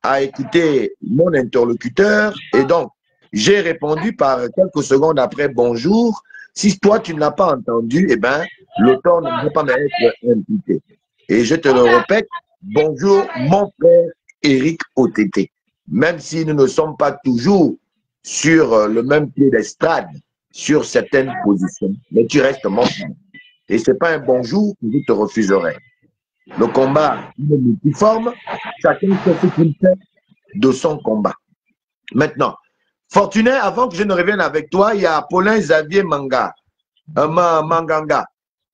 à écouter mon interlocuteur et donc, j'ai répondu par quelques secondes après bonjour. Si toi, tu ne l'as pas entendu, eh bien, l'auteur ne peut pas m'être imputé. Et je te le répète, bonjour mon frère Eric Otete. Même si nous ne sommes pas toujours sur le même pied d'estrade, sur certaines positions, mais tu restes mon frère. Et ce n'est pas un bonjour que je te refuserai. Le combat est multiforme, chacun fait ce qu'il fait de son combat. Maintenant, Fortuné, avant que je ne revienne avec toi, il y a Paulin Xavier Manganga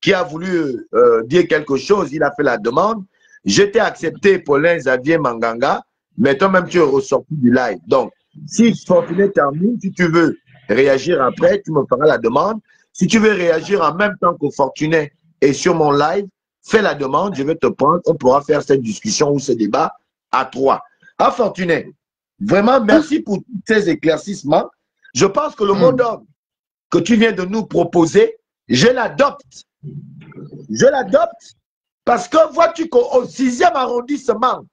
qui a voulu dire quelque chose, il a fait la demande. Je t'ai accepté, Paulin Xavier Manganga, mais toi-même tu es ressorti du live. Donc, si Fortuné termine, si tu veux réagir après, tu me feras la demande. Si tu veux réagir en même temps que Fortuné est sur mon live, fais la demande, je vais te prendre, on pourra faire cette discussion ou ce débat à trois. Ah, Fortuné, vraiment, merci pour tous ces éclaircissements. Je pense que le mot d'ordre que tu viens de nous proposer, je l'adopte. Je l'adopte parce que vois-tu qu'au 6e arrondissement,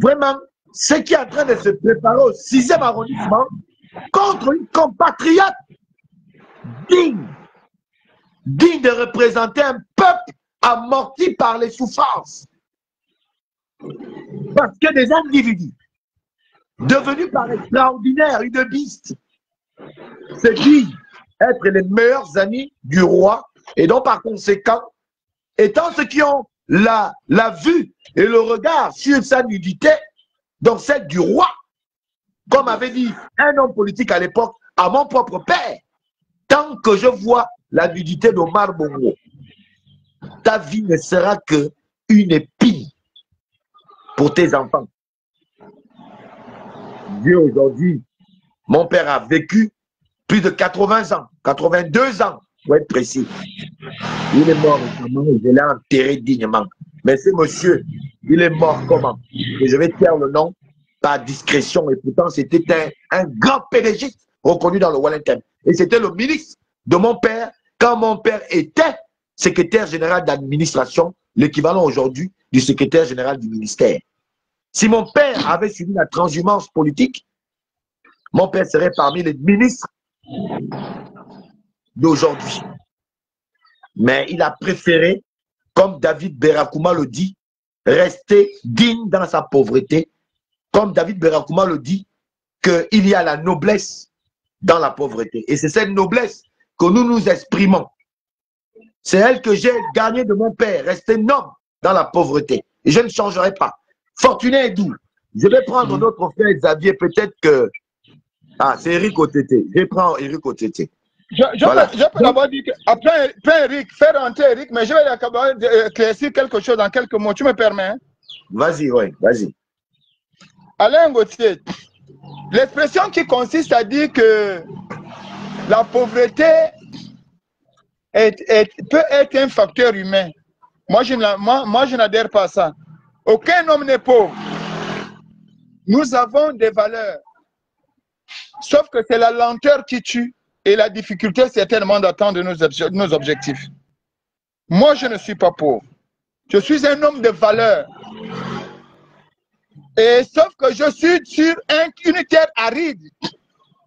vraiment, ce qui est en train de se préparer au 6e arrondissement contre une compatriote digne de représenter un peuple amorti par les souffrances. Parce que des individus devenus par extraordinaire, une biste, se disent être les meilleurs amis du roi et donc par conséquent, étant ceux qui ont la vue et le regard sur sa nudité, donc celle du roi, comme avait dit un homme politique à l'époque, à mon propre père, tant que je vois la nudité d'Omar Bongo, ta vie ne sera que une épine pour tes enfants. Dieu aujourd'hui, mon père a vécu plus de 80 ans, 82 ans, pour être précis. Il est mort récemment et je l'ai enterré dignement. Mais ce monsieur, il est mort comment? Et je vais taire le nom par discrétion. Et pourtant, c'était un grand PDG reconnu dans le Wellington. Et c'était le ministre de mon père quand mon père était secrétaire général d'administration, l'équivalent aujourd'hui du secrétaire général du ministère. Si mon père avait suivi la transhumance politique, mon père serait parmi les ministres d'aujourd'hui. Mais il a préféré, comme David Berakouma le dit, rester digne dans sa pauvreté. Comme David Berakouma le dit, qu'il y a la noblesse dans la pauvreté. Et c'est cette noblesse que nous nous exprimons. C'est elle que j'ai gagnée de mon père, rester noble dans la pauvreté. Et je ne changerai pas. Fortuné est doux. Je vais prendre notre frère Xavier, peut-être que... Ah, c'est Eric Otete. Je prends Eric Otete. Je peux d'abord dire que, après Eric, faire rentrer Eric, mais je vais d'abord éclaircir quelque chose en quelques mots. Tu me permets? Hein? Vas-y, oui, vas-y. Alain Gauthier, l'expression qui consiste à dire que la pauvreté peut être un facteur humain. Moi, je n'adhère pas à ça. Aucun homme n'est pauvre. Nous avons des valeurs. Sauf que c'est la lenteur qui tue et la difficulté certainement d'atteindre nos objectifs. Moi, je ne suis pas pauvre. Je suis un homme de valeur. Et sauf que je suis sur une terre aride.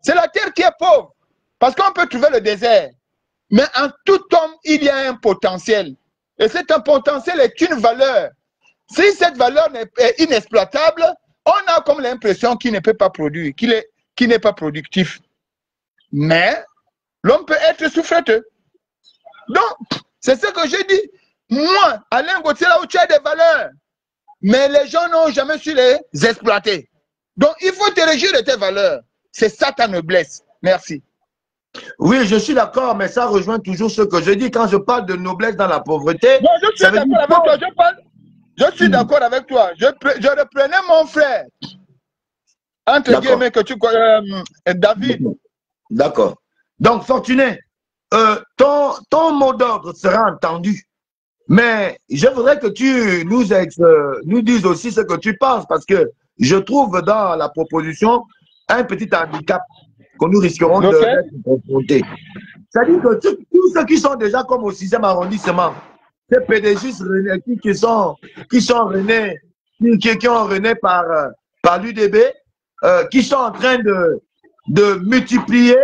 C'est la terre qui est pauvre. Parce qu'on peut trouver le désert. Mais en tout homme, il y a un potentiel. Et cet potentiel est une valeur. Si cette valeur est inexploitable, on a comme l'impression qu'il ne peut pas produire, qu'il n'est pas productif. Mais l'homme peut être souffreteux. Donc, c'est ce que j'ai dit. Moi, Alain Gauthier, là où tu as des valeurs, mais les gens n'ont jamais su les exploiter. Donc, il faut te régir de tes valeurs. C'est ça ta noblesse. Merci. Oui, je suis d'accord, mais ça rejoint toujours ce que je dis. Quand je parle de noblesse dans la pauvreté, Non, je suis d'accord avec toi. Je suis d'accord avec toi. Je reprenais mon frère. Entre guillemets, que tu connais, David. D'accord. Donc, Fortuné, ton mot d'ordre sera entendu. Mais je voudrais que tu nous dises aussi ce que tu penses, parce que je trouve dans la proposition un petit handicap que nous risquerons d'être confrontés. C'est-à-dire que tous ceux qui sont déjà comme au 6e arrondissement, ces PDG qui ont rené par l'UDB, qui sont en train de multiplier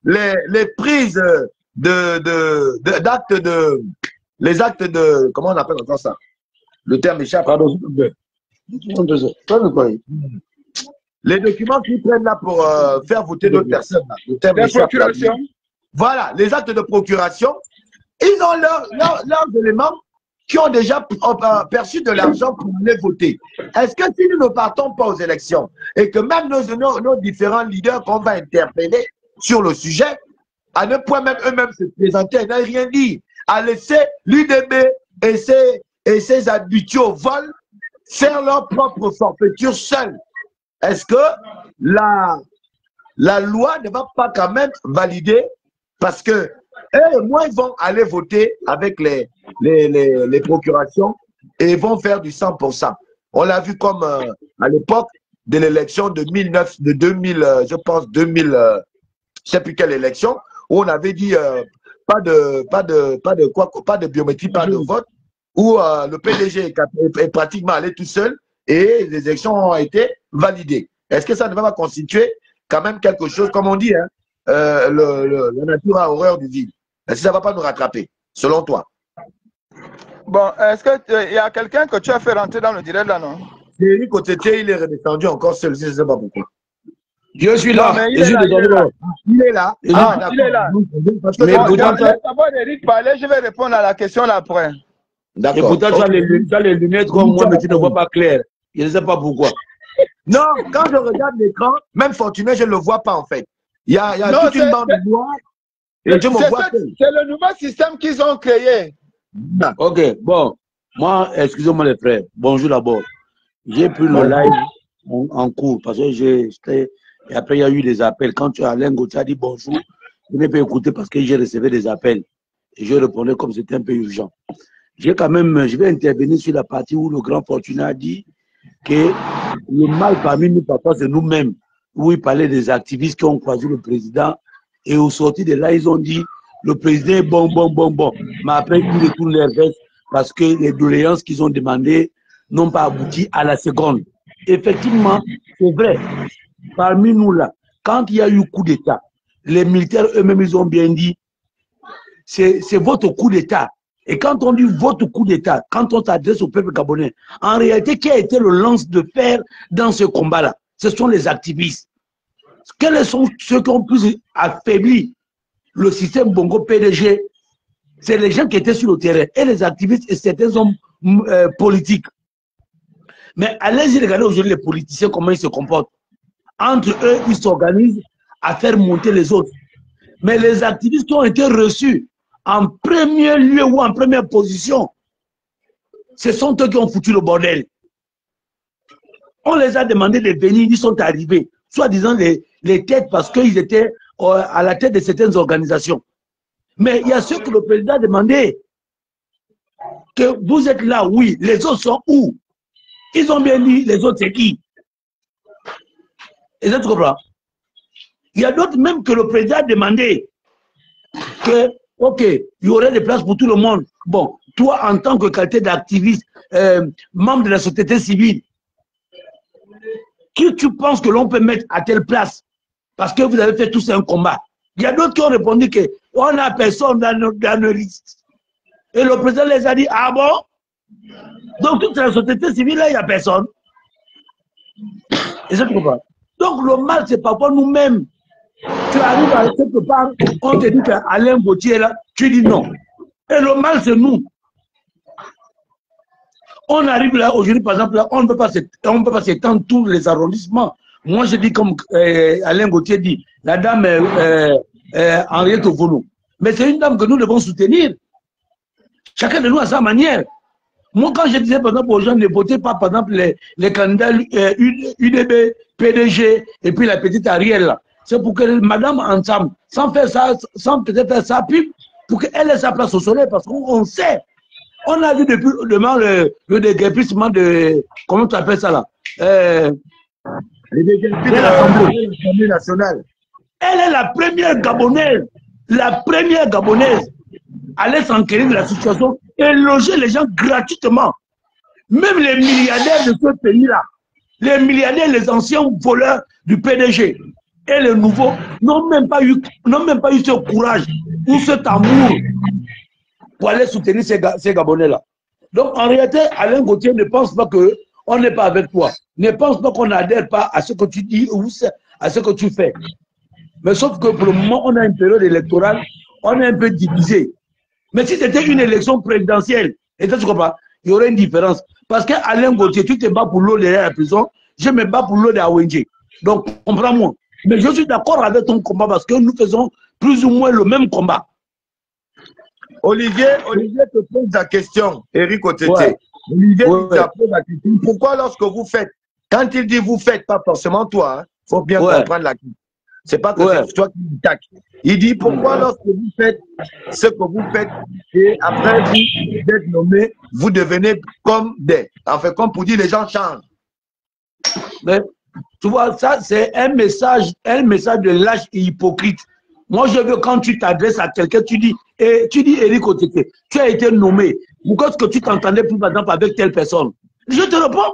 les prises les actes de, comment on appelle encore ça? Le terme échappe. Pardon, les documents qu'ils prennent là pour faire voter d'autres personnes. Le terme échappe. Voilà, les actes de procuration. Ils ont leurs éléments qui ont déjà perçu de l'argent pour aller voter. Est-ce que si nous ne partons pas aux élections et que même nos différents leaders qu'on va interpeller sur le sujet, à ne point même eux-mêmes se présenter, n'ont rien dit, à laisser l'UDB et ses habitués au vol faire leur propre forfaiture seuls. Est-ce que la loi ne va pas quand même valider, parce que moi, ils vont aller voter avec les procurations et ils vont faire du 100%. On l'a vu comme à l'époque de l'élection de 2000, je pense 2000, je ne sais plus quelle élection, où on avait dit pas de biométrie, pas de vote, où le PDG est pratiquement allé tout seul et les élections ont été validées. Est-ce que ça ne va pas constituer quand même quelque chose, comme on dit, hein, la nature a horreur du vide? Est-ce que ça ne va pas nous rattraper, selon toi? Bon, est-ce qu'il y a quelqu'un que tu as fait rentrer dans le direct là, non? Thierry Coteté, il est redescendu encore seul, je ne sais pas pourquoi. Je suis là. Non, mais il est là. Il est là. Ah, il est là. Parce que mais pourtant, laisse d'abord Eric parler, je vais répondre à la question là après. Et pourtant, tu as les lunettes comme moi, mais tu ne vois pas clair. Je ne sais pas pourquoi. Non, quand je regarde l'écran, même Fortuné, je ne le vois pas en fait. Il y a toute une bande noire. C'est le nouveau système qu'ils ont créé. Ok, bon. Moi, excusez-moi les frères. Bonjour d'abord. J'ai pris le live en cours parce que j'étais. Et après, il y a eu des appels. Quand tu as Alain Gauthier a dit bonjour, je n'ai pas écouté parce que j'ai reçu des appels. Et je répondais comme c'était un peu urgent. Je vais intervenir sur la partie où le grand Fortuné a dit que le mal parmi nous, parfois, c'est nous-mêmes. Où il parlait des activistes qui ont croisé le président. Et au sorti de là, ils ont dit le président est bon. Mais après, ils retournent leur veste parce que les doléances qu'ils ont demandées n'ont pas abouti à la seconde. Effectivement, c'est vrai. Parmi nous là, quand il y a eu coup d'État, les militaires eux-mêmes, ils ont bien dit, c'est votre coup d'État. Et quand on dit votre coup d'État, quand on s'adresse au peuple gabonais, en réalité, qui a été le lance de fer dans ce combat-là? Ce sont les activistes. Quels sont ceux qui ont plus affaibli le système Bongo PDG? C'est les gens qui étaient sur le terrain, et les activistes et certains hommes politiques. Mais allez-y regarder aujourd'hui les politiciens, comment ils se comportent. Entre eux, ils s'organisent à faire monter les autres. Mais les activistes qui ont été reçus en premier lieu ou en première position, ce sont eux qui ont foutu le bordel. On les a demandé de venir, ils sont arrivés, soi-disant les têtes parce qu'ils étaient à la tête de certaines organisations. Mais il y a ceux que le président a demandé, que vous êtes là, oui, les autres sont où? Ils ont bien dit, les autres c'est qui? Et ça, tu comprends? Il y a d'autres même que le président a demandé que, ok, il y aurait des places pour tout le monde. Bon, toi, en tant que qualité d'activiste, membre de la société civile, qui tu penses que l'on peut mettre à telle place? Parce que vous avez fait tous un combat. Il y a d'autres qui ont répondu qu'on n'a personne dans nos listes. Et le président les a dit, ah bon? Donc toute la société civile, là, il n'y a personne. Et ça, tu comprends? Donc le mal, c'est parfois nous-mêmes. Tu arrives à quelque part, on te dit qu'Alain Gauthier est là, tu dis non. Et le mal, c'est nous. On arrive là, aujourd'hui, par exemple, là, on ne peut pas s'étendre tous les arrondissements. Moi, je dis comme Alain Gauthier dit, la dame Henriette Ovono. Mais c'est une dame que nous devons soutenir. Chacun de nous à sa manière. Moi, quand je disais, par exemple, aux gens, ne votez pas, par exemple, les candidats UDB, PDG, et puis la petite Ariel, là. C'est pour que madame, ensemble, sans faire ça, sans peut-être faire sa pub, pour qu'elle ait sa place au soleil, parce qu'on sait. On a vu depuis le déguerpissement de, comment tu appelles ça là? Le déguerpissement de l'Assemblée nationale. Elle est la première Gabonaise à aller s'enquérir de la situation et loger les gens gratuitement. Même les milliardaires de ce pays-là, les milliardaires, les anciens voleurs du PDG et les nouveaux n'ont même pas eu ce courage ou cet amour pour aller soutenir ces Gabonais-là. Donc en réalité, Alain Gauthier ne pense pas qu'on n'est pas avec toi. Ne pense pas qu'on n'adhère pas à ce que tu dis ou à ce que tu fais. Mais sauf que pour le moment, on a une période électorale, on est un peu divisé. Mais si c'était une élection présidentielle, et ça, tu comprends, il y aurait une différence. Parce qu'Alain Gauthier, tu te bats pour l'eau derrière la prison, je me bats pour l'eau de Awenji. Donc, comprends-moi. Mais je suis d'accord avec ton combat parce que nous faisons plus ou moins le même combat. Olivier te pose la question, Eric Otete. Ouais. Olivier te pose la question. Pourquoi lorsque vous faites, quand il dit vous faites, pas forcément toi, il faut bien comprendre la question. C'est pas que c'est toi qui l'attaque. Il dit pourquoi lorsque vous faites ce que vous faites et après vous êtes nommé, vous devenez comme comme pour dire les gens changent. Mais tu vois, ça c'est un message de lâche et hypocrite. Moi je veux quand tu t'adresses à quelqu'un, tu dis Eric Otete, tu as été nommé. Pourquoi est-ce que tu t'entendais plus par exemple avec telle personne? Je te réponds.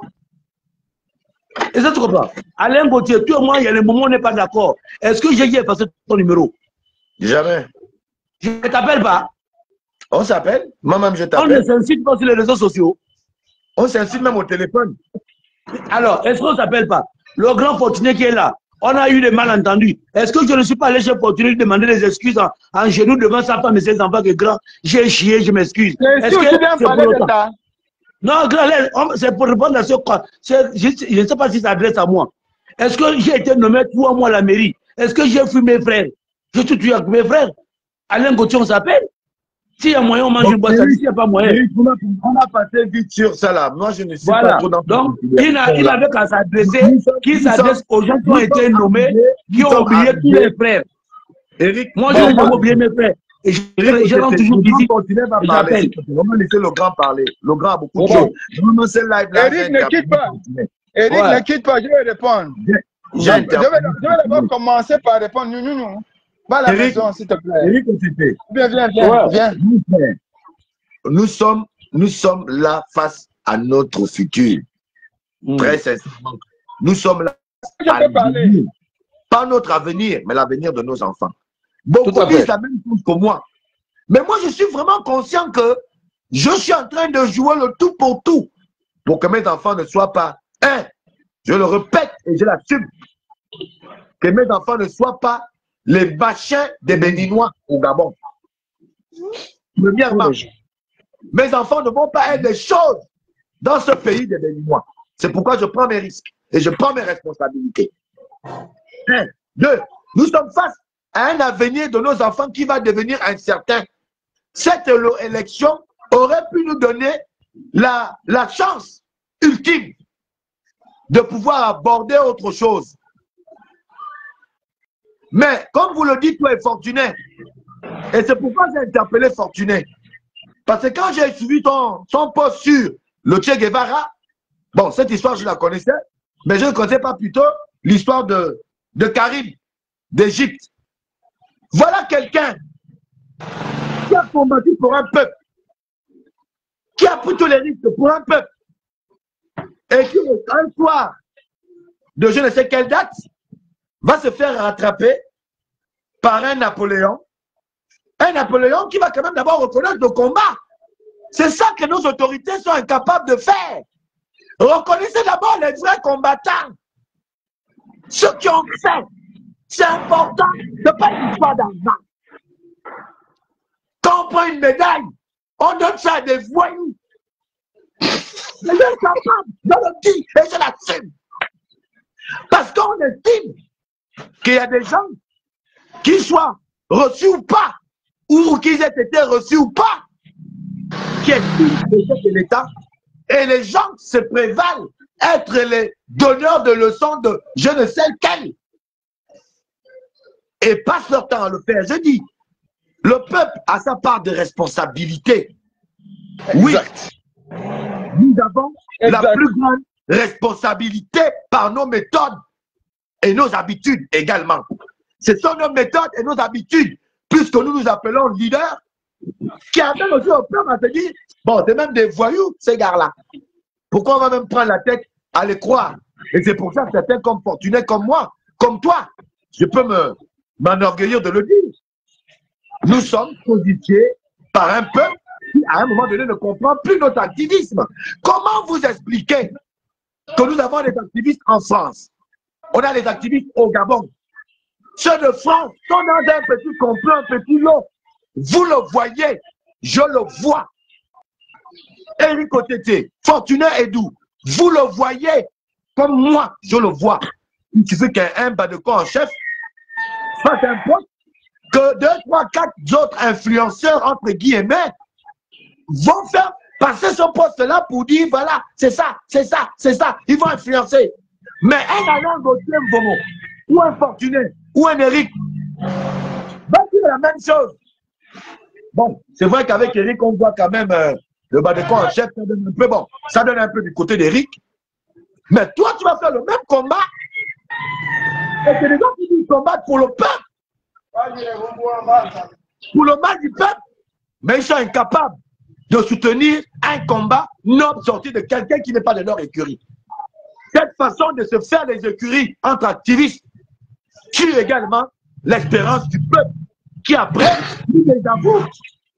Et ça, tu comprends? Alain Gauthier, toi et moi, il y a des moments où on n'est pas d'accord. Est-ce que j'ai effacé ton numéro? Jamais. Je ne t'appelle pas. On s'appelle? Moi-même, je t'appelle. On ne s'incite pas sur les réseaux sociaux. On s'incite même au téléphone. Alors, est-ce qu'on ne s'appelle pas? Le grand Fortuné qui est là, on a eu des malentendus. Est-ce que je ne suis pas allé chez Fortuné demander des excuses en genoux devant sa femme et ses enfants que grand, j'ai chié, je m'excuse. Est-ce que tu viens parler de ça? Non, c'est pour répondre à ce quoi. Je ne sais pas si ça s'adresse à moi. Est-ce que j'ai été nommé 3 mois à la mairie? Est-ce que j'ai fui mes frères? Je suis tué avec mes frères. Alain Gauthier, on s'appelle? S'il y a moyen, on mange une boîte. S'il n'y a pas moyen. On a passé vite sur ça là. Moi, je ne suis pas trop dans. Donc, il n'avait qu'à s'adresser, qu'il s'adresse aux gens qui ont été nommés, qui ont oublié tous les frères. Eric, moi, je n'ai pas oublié mes frères. Et je rends toujours visite. J'appelle. On va laisser le grand parler. Le grand a beaucoup de choses. Eric, ne quitte pas. Eric, ne quitte pas. Je vais répondre. Je vais d'abord commencer par répondre. Non. Va à la maison, s'il te plaît. Eric, viens. Nous sommes là face à notre futur. Très sincèrement. Nous sommes là. Pas notre avenir, mais l'avenir de nos enfants. Beaucoup disent la même chose que moi. Mais moi, je suis vraiment conscient que je suis en train de jouer le tout pour que mes enfants ne soient pas je le répète et je l'assume, que mes enfants ne soient pas les bachins des Béninois au Gabon. Premièrement, mes enfants ne vont pas être des choses dans ce pays des Béninois. C'est pourquoi je prends mes risques et je prends mes responsabilités. 1, 2, nous sommes face à un avenir de nos enfants qui va devenir incertain. Cette élection aurait pu nous donner la chance ultime de pouvoir aborder autre chose. Mais comme vous le dites, toi et Fortuné, et c'est pourquoi j'ai interpellé Fortuné, parce que quand j'ai suivi son post sur le Che Guevara, bon, cette histoire je la connaissais, mais je ne connaissais pas plutôt l'histoire de Karim d'Égypte. Voilà quelqu'un qui a combattu pour un peuple, qui a pris tous les risques pour un peuple, et qui, un soir de je ne sais quelle date, va se faire rattraper par un Napoléon qui va quand même d'abord reconnaître le combat. C'est ça que nos autorités sont incapables de faire. Reconnaissez d'abord les vrais combattants, ceux qui ont fait, C'est important. Ce n'est pas une histoire d'argent. Quand on prend une médaille, on donne ça à des voyous. Les gens sont capables, je le dis et je l'assume. Parce qu'on estime qu'il y a des gens qui soient reçus ou pas, ou qu'ils aient été reçus ou pas, qui estiment le chef de l'État, et les gens se prévalent être les donneurs de leçons de je ne sais quel. Et passe leur temps à le faire. Je dis, le peuple a sa part de responsabilité. Exact. Oui, nous avons la plus grande responsabilité par nos méthodes et nos habitudes également. Ce sont nos méthodes et nos habitudes, puisque nous nous appelons leaders, qui amènent aussi au peuple à se dire, bon, c'est même des voyous, ces gars-là. Pourquoi on va même prendre la tête à les croire? Et c'est pour ça que certains comme Fortuné, comme moi, comme toi, je peux m'enorgueillir de le dire. Nous sommes codifiés par un peuple qui, à un moment donné, ne comprend plus notre activisme. Comment vous expliquer que nous avons des activistes en France? On a des activistes au Gabon. Ceux de France sont dans un petit complot, un petit lot. Vous le voyez, je le vois. Éric Otété, Fortuné Edou, vous le voyez comme moi, je le vois. Il suffit qu'un bas de corps en chef fasse un poste, que 2, 3, 4 autres influenceurs, entre guillemets, vont faire passer ce poste-là pour dire, voilà, c'est ça, c'est ça, c'est ça. Ils vont influencer. Mais un Alain Gauthier Mbomo, ou un Fortuné, ou un Éric, va dire la même chose. Bon, c'est vrai qu'avec Éric, on voit quand même le bas de corps en chef, ça donne un peu, bon, ça donne un peu du côté d'Éric. Mais toi, tu vas faire le même combat. Et c'est les gens qui combattent pour le peuple. Pour le mal du peuple. Mais ils sont incapables de soutenir un combat noble sorti de quelqu'un qui n'est pas de leur écurie. Cette façon de se faire les écuries entre activistes tue également l'espérance du peuple qui après désavoue,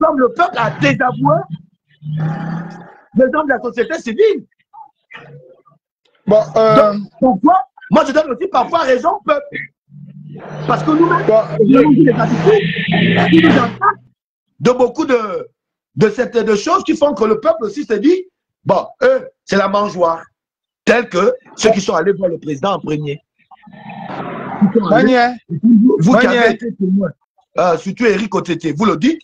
comme le peuple a désavoué les hommes de la société civile. Bon, donc, pourquoi? Moi, je donne aussi parfois raison au peuple. Parce que nous-mêmes, de beaucoup de choses qui font que le peuple aussi se dit, bon, eux, c'est la mangeoire. Tels que ceux qui sont allés voir le président en premier. Vous qui avez été témoin, surtout Éric Otété, vous le dites,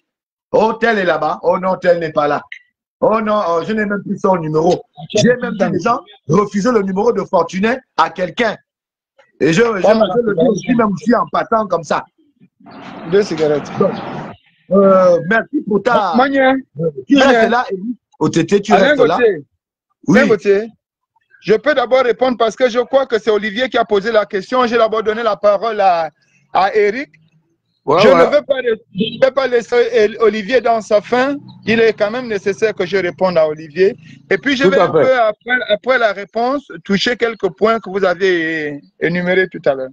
oh, tel est là-bas, oh non, tel n'est pas là. Oh non, oh, je n'ai même plus son numéro. J'ai même vu des gens refuser le numéro de Fortuné à quelqu'un. Et je le dis aussi, même aussi en passant comme ça. 2 cigarettes. Donc, merci pour ta... Tu restes là, Éric Otété, tu restes là. Oui. Je peux d'abord répondre parce que je crois que c'est Olivier qui a posé la question. J'ai d'abord donné la parole à Éric. Ouais, je ne veux pas laisser Olivier dans sa fin. Il est quand même nécessaire que je réponde à Olivier. Et puis, je vais un peu, après la réponse, toucher quelques points que vous avez énumérés tout à l'heure.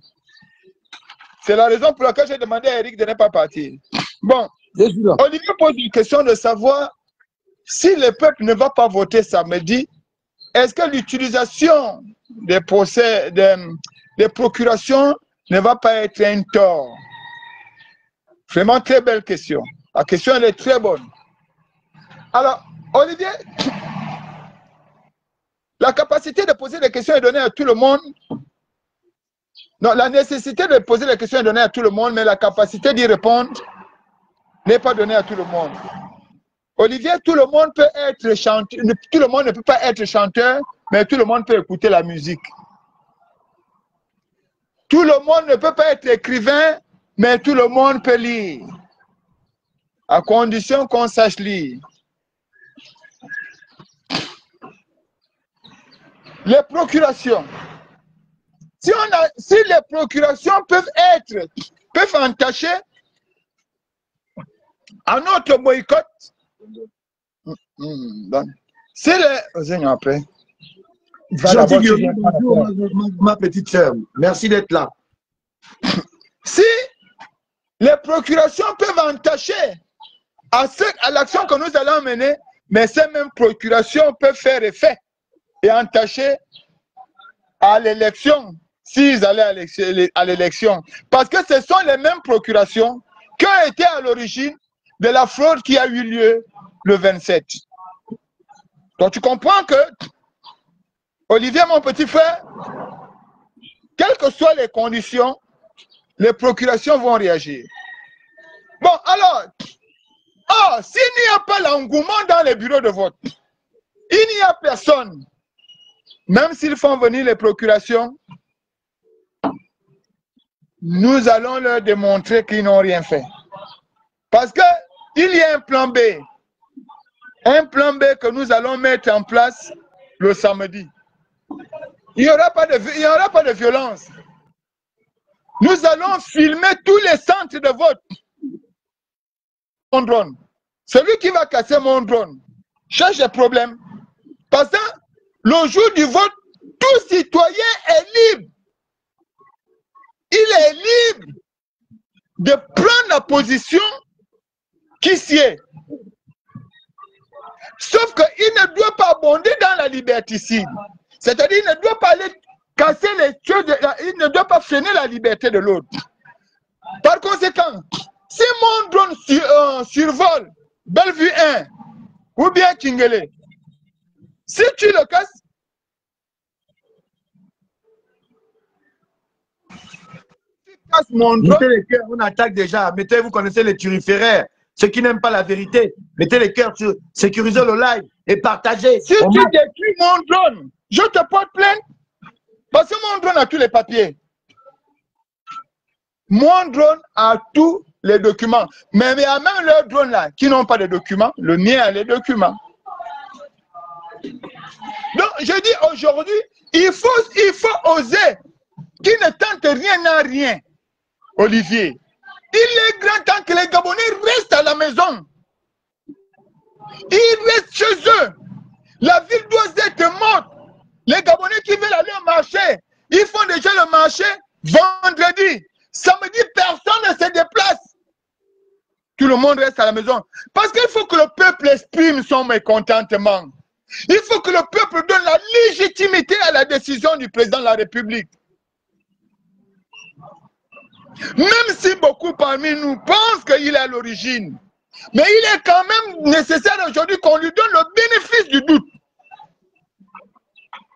C'est la raison pour laquelle j'ai demandé à Éric de ne pas partir. Bon, Olivier pose une question de savoir si le peuple ne va pas voter samedi, est-ce que l'utilisation des procès, des procurations ne va pas être un tort? Vraiment très belle question. La question, elle est très bonne. Alors, Olivier, la capacité de poser des questions est donnée à tout le monde. Non, la nécessité de poser des questions est donnée à tout le monde, mais la capacité d'y répondre n'est pas donnée à tout le monde. Olivier, tout le monde peut être chanteur, tout le monde ne peut pas être chanteur, mais tout le monde peut écouter la musique. Tout le monde ne peut pas être écrivain, mais tout le monde peut lire, à condition qu'on sache lire. Les procurations. Si les procurations peuvent entacher à notre boycott, si les... après. Bonjour, ma petite sœur. Merci d'être là. Si les procurations peuvent entacher à l'action que nous allons mener, mais ces mêmes procurations peuvent faire effet et entacher à l'élection s'ils allaient à l'élection. Parce que ce sont les mêmes procurations qui ont été à l'origine de la fraude qui a eu lieu le 27. Donc tu comprends que, Olivier, mon petit frère, quelles que soient les conditions, les procurations vont réagir. Bon, alors, s'il n'y a pas l'engouement dans les bureaux de vote, il n'y a personne, même s'ils font venir les procurations, nous allons leur démontrer qu'ils n'ont rien fait. Parce qu'il y a un plan B. Un plan B que nous allons mettre en place le samedi. Il n'y aura pas de violence. Nous allons filmer tous les centres de vote. Mon drone. Celui qui va casser mon drone cherche des problèmes. Parce que le jour du vote, tout citoyen est libre. Il est libre de prendre la position qui sied. Sauf qu'il ne doit pas abonder dans la liberticide. C'est-à-dire qu'il ne doit pas aller casser les choses, il ne doit pas freiner la liberté de l'autre. Par conséquent, si mon drone survole Bellevue 1 ou bien Kingele, si tu le casses, mon drone. Mettez les cœurs, on attaque déjà. Mettez, vous connaissez les turiféraires. Ceux qui n'aiment pas la vérité, mettez les cœurs sur sécuriser le live et partagez. Si tu détruis mon drone, je te porte plainte. Parce que mon drone a tous les papiers. Mon drone a tous les documents. Mais il y a même leurs drones là qui n'ont pas de documents. Le mien a les documents. Donc, je dis aujourd'hui, il faut oser. Qui ne tente rien à rien. Olivier. Il est grand temps que les Gabonais restent à la maison. Ils restent chez eux. La ville doit être morte. Les Gabonais qui veulent aller au marché, ils font déjà le marché vendredi. Samedi, personne ne se déplace. Tout le monde reste à la maison. Parce qu'il faut que le peuple exprime son mécontentement. Il faut que le peuple donne la légitimité à la décision du président de la République. Même si beaucoup parmi nous pensent qu'il est à l'origine, mais il est quand même nécessaire aujourd'hui qu'on lui donne le bénéfice du doute.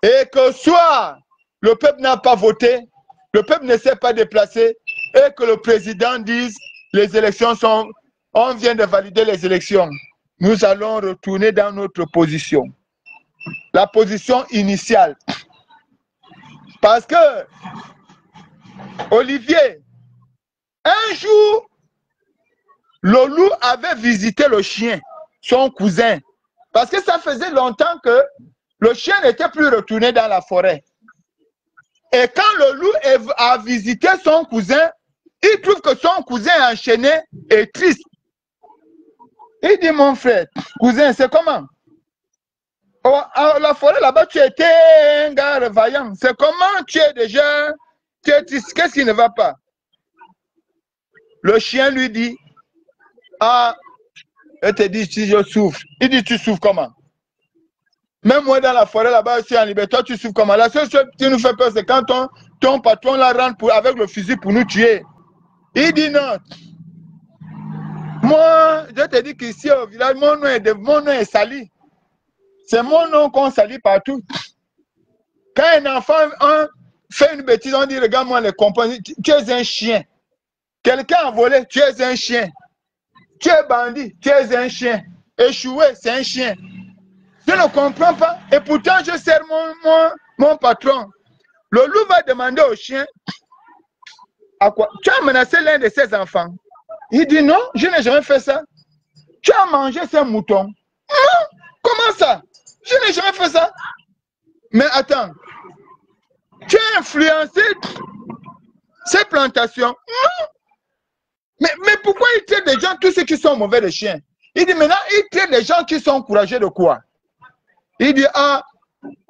Et que soit le peuple n'a pas voté, le peuple ne s'est pas déplacé, et que le président dise les élections sont, on vient de valider les élections. Nous allons retourner dans notre position. La position initiale. Parce que, Olivier, un jour, le loup avait visité le chien, son cousin. Parce que ça faisait longtemps que le chien n'était plus retourné dans la forêt. Et quand le loup a visité son cousin, il trouve que son cousin enchaîné est triste. Il dit, mon frère, cousin, c'est comment? Oh, à la forêt là-bas, tu étais un gars vaillant. C'est comment tu es déjà, tu es triste? Qu'est-ce qui ne va pas? Le chien lui dit, il te dit, si je souffre. Il dit, tu souffres comment? Même moi dans la forêt là-bas, je suis en liberté, toi tu souffres comment? La seule chose qui nous fait peur, c'est quand ton patron la rentre avec le fusil pour nous tuer. Il dit non. Moi, je te dis qu'ici au village, mon nom est sali. C'est mon nom qu'on salit partout. Quand un enfant fait une bêtise, on dit, regarde-moi les compagnons, tu es un chien. Quelqu'un a volé, tu es un chien. Tu es bandit, tu es un chien. Échoué, c'est un chien. Je ne comprends pas. Et pourtant, je sers mon patron. Le loup va demander au chien, à quoi? Tu as menacé l'un de ses enfants. Il dit non, je n'ai jamais fait ça. Tu as mangé ces moutons. Non, comment ça? Je n'ai jamais fait ça. Mais attends, tu as influencé ces plantations. Non. Mais pourquoi il traite des gens, tous ceux qui sont mauvais de chiens? Il dit maintenant, il traite des gens qui sont courageux de quoi? Il dit, quand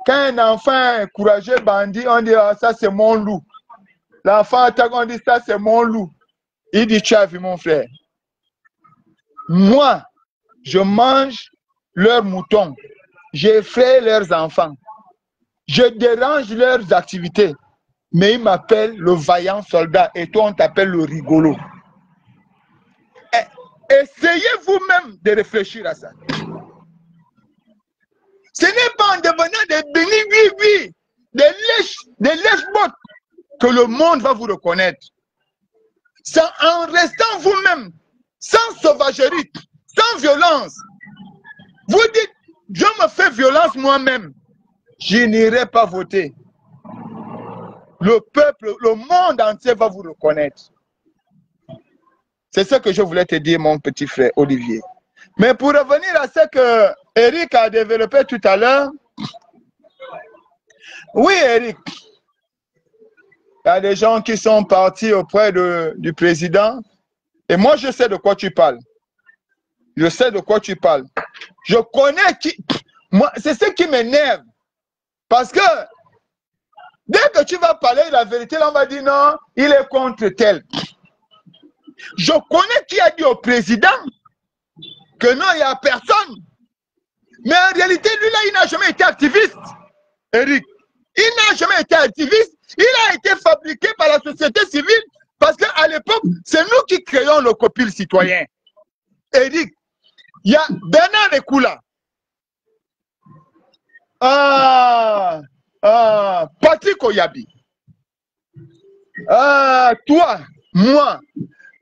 un enfant est courageux, bandit, on dit, ça c'est mon loup. L'enfant attaque, on dit, ça c'est mon loup. Il dit, tu as vu mon frère. Moi, je mange leurs moutons. J'effraie leurs enfants. Je dérange leurs activités. mais il m'appelle le vaillant soldat et toi on t'appelle le rigolo. Essayez vous-même de réfléchir à ça. Ce n'est pas en devenant des bénis, oui, des lèches-bottes que le monde va vous reconnaître. C'est en restant vous-même, sans sauvagerie, sans violence. Vous dites, je me fais violence moi-même, je n'irai pas voter. Le peuple, le monde entier va vous reconnaître. C'est ce que je voulais te dire, mon petit frère Olivier. Mais pour revenir à ce que Eric a développé tout à l'heure, oui, Eric, il y a des gens qui sont partis auprès du président, et moi je sais de quoi tu parles. Je sais de quoi tu parles. Je connais qui. Moi, c'est ce qui m'énerve. Parce que dès que tu vas parler de la vérité, là, on va dire non, il est contre tel. Je connais qui a dit au président que non, il n'y a personne. Mais en réalité, lui, là, il n'a jamais été activiste. Eric, il n'a jamais été activiste. Il a été fabriqué par la société civile parce qu'à l'époque, c'est nous qui créons le copil citoyen. Eric, il y a Bernard Ekula, Patrick Oyabi, toi, moi.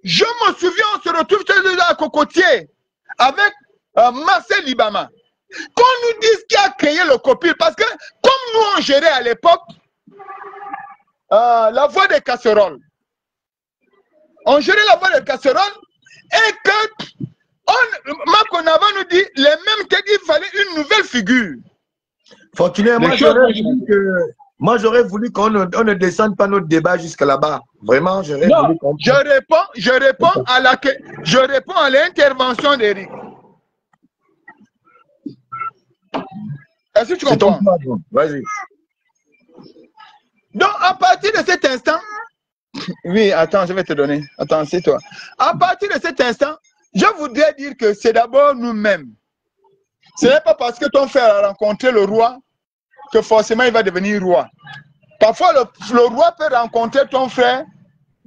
Je me souviens, on se retrouve à Cocotier avec Marcel Libama. Qu'on nous dise qui a créé le copil, parce que comme nous on gérait à l'époque la voie des casseroles, on gérait la voie des casseroles et que Makonava nous dit les mêmes qu'il fallait une nouvelle figure. Fortuné, moi j'aurais voulu qu'on ne descende pas notre débat jusqu'à là-bas. Vraiment, j'aurais voulu qu'on... Je réponds à l'intervention d'Éric. Est-ce que tu comprends? Vas-y. Donc, à partir de cet instant, oui, attends, je vais te donner. Attends, c'est toi. À partir de cet instant, je voudrais dire que c'est d'abord nous-mêmes. Ce n'est pas parce que ton frère a rencontré le roi que forcément il va devenir roi. Parfois, le roi peut rencontrer ton frère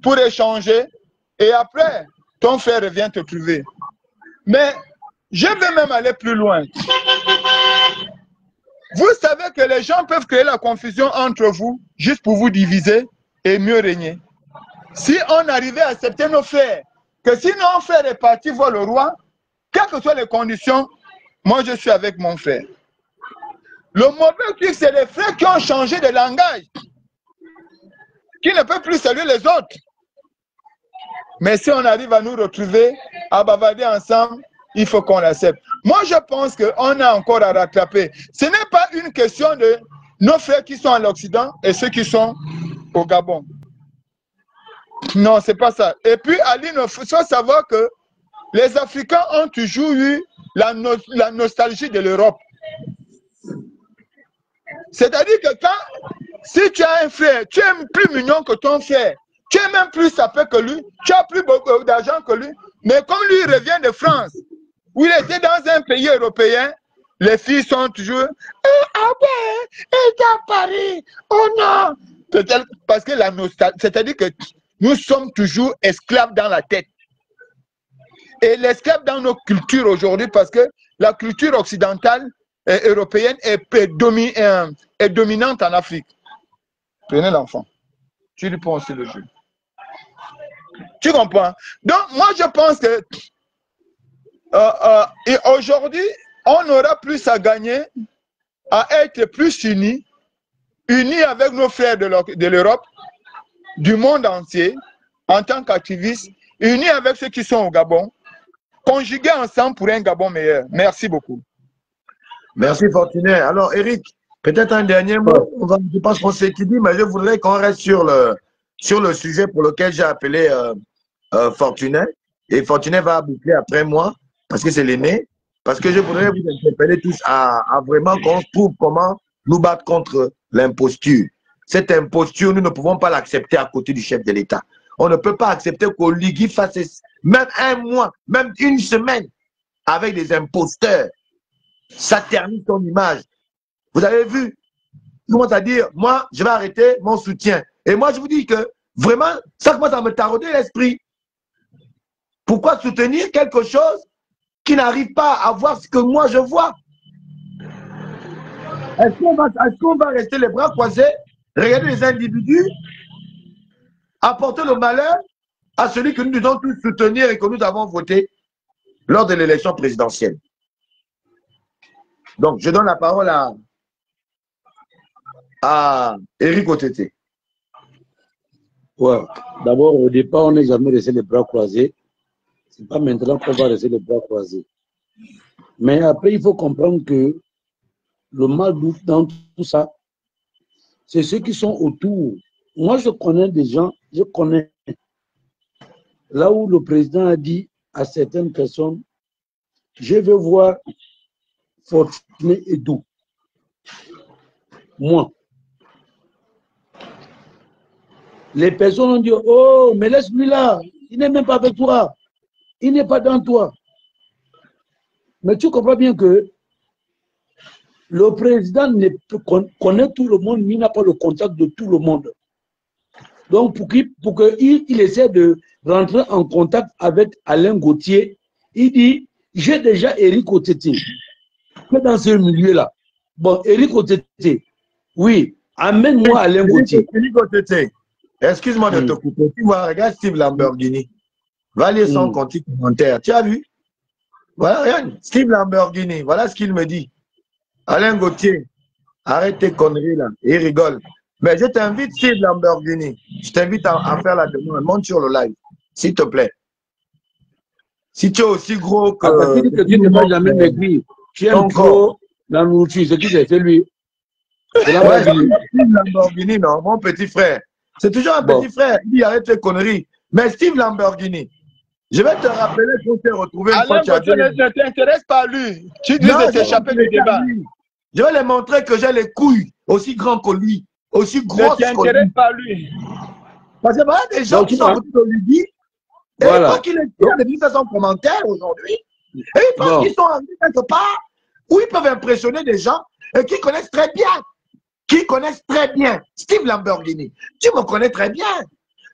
pour échanger et après, ton frère revient te trouver. Mais je vais même aller plus loin. Vous savez que les gens peuvent créer la confusion entre vous juste pour vous diviser et mieux régner. Si on arrivait à accepter nos frères, que si nos frères est parti voir le roi, quelles que soient les conditions, moi je suis avec mon frère. Le mauvais truc, c'est les frères qui ont changé de langage, qui ne peuvent plus saluer les autres. Mais si on arrive à nous retrouver, à bavarder ensemble, il faut qu'on l'accepte. Moi, je pense qu'on a encore à rattraper. Ce n'est pas une question de nos frères qui sont à l'Occident et ceux qui sont au Gabon. Non, c'est pas ça. Et puis, Aline, il faut savoir que les Africains ont toujours eu la nostalgie de l'Europe. C'est-à-dire que si tu as un frère, tu es plus mignon que ton frère, tu es même plus sapé que lui, tu as plus beaucoup d'argent que lui, mais comme lui il revient de France, où il était dans un pays européen, les filles sont toujours ah ouais, il est à Paris, oh non. Peut-être parce que la nostalgie, c'est-à-dire que nous sommes toujours esclaves dans la tête. Et l'esclave dans nos cultures aujourd'hui, parce que la culture occidentale et européenne est dominante en Afrique. Prenez l'enfant. Tu lui prends aussi le jeu. Tu comprends? Donc, moi, je pense que aujourd'hui, on aura plus à gagner à être plus unis avec nos frères de l'Europe, du monde entier, en tant qu'activistes, unis avec ceux qui sont au Gabon, conjugués ensemble pour un Gabon meilleur. Merci beaucoup. Merci Fortuné. Alors Eric, peut-être un dernier mot. Je pense qu'on s'est dit, mais je voudrais qu'on reste sur le sujet pour lequel j'ai appelé Fortuné. Et Fortuné va boucler après moi, parce que c'est l'aîné. Parce que je voudrais vous interpeller tous à vraiment qu'on trouve comment nous battre contre l'imposture. Cette imposture, nous ne pouvons pas l'accepter à côté du chef de l'État. On ne peut pas accepter qu'Oligui fasse même un mois, même une semaine avec des imposteurs. Ça ternit ton image. Vous avez vu? Il commence à dire, moi, je vais arrêter mon soutien. Et moi, je vous dis que vraiment, ça commence à me tarauder l'esprit. Pourquoi soutenir quelque chose qui n'arrive pas à voir ce que moi je vois? Est-ce qu'on va rester les bras croisés, regarder les individus, apporter le malheur à celui que nous devons tous soutenir et que nous avons voté lors de l'élection présidentielle? Donc, je donne la parole à Éric Otete. Ouais. D'abord, au départ, on n'est jamais resté les bras croisés. Ce n'est pas maintenant qu'on va rester les bras croisés. Mais après, il faut comprendre que le mal dans tout ça, c'est ceux qui sont autour. Moi, je connais des gens, je connais là où le président a dit à certaines personnes, je veux voir Fortuné et Doux. Moi. Les personnes ont dit, oh, mais laisse-lui là, il n'est même pas avec toi, il n'est pas dans toi. Mais tu comprends bien que le président connaît tout le monde, mais il n'a pas le contact de tout le monde. Donc, pour qu'il essaie de rentrer en contact avec Alain Gauthier, il dit, j'ai déjà Éric Otete, dans ce milieu-là. Bon, Éric Otete, oui, amène-moi Alain Gauthier. Éric Otete, excuse-moi de te couper. Tu vois, regarde Steve Lamborghini. Va lire son contenu commentaire. Tu as vu? Voilà, regarde, Steve Lamborghini, voilà ce qu'il me dit. Alain Gauthier, arrête tes conneries là. Il rigole. Mais je t'invite, Steve Lamborghini. Je t'invite à faire la demande. Monte sur le live, s'il te plaît. Si tu es aussi gros que. Ah, tu dis que tu ne vas jamais maigrir. Tu aimes trop la nourriture. C'est qui c'est lui? C'est Steve Lamborghini, non, mon petit frère. C'est toujours un petit frère. Il dit arrête tes conneries. Mais Steve Lamborghini, je vais te rappeler qu'on s'est retrouvé une fois. Alain Gauthier ne t'intéresse pas lui. Tu dis de s'échapper du débat. Je vais lui montrer que j'ai les couilles aussi grands que lui, aussi grosses que lui. Ne t'intéresse pas lui. Parce que voilà des gens qui sont venus de lui dire, et il faut qu'il ait dit son commentaire aujourd'hui, et ils pensent qu'ils sont arrivés quelque part où ils peuvent impressionner des gens et qui connaissent très bien. Qui connaissent très bien. Steve Lamborghini, tu me connais très bien.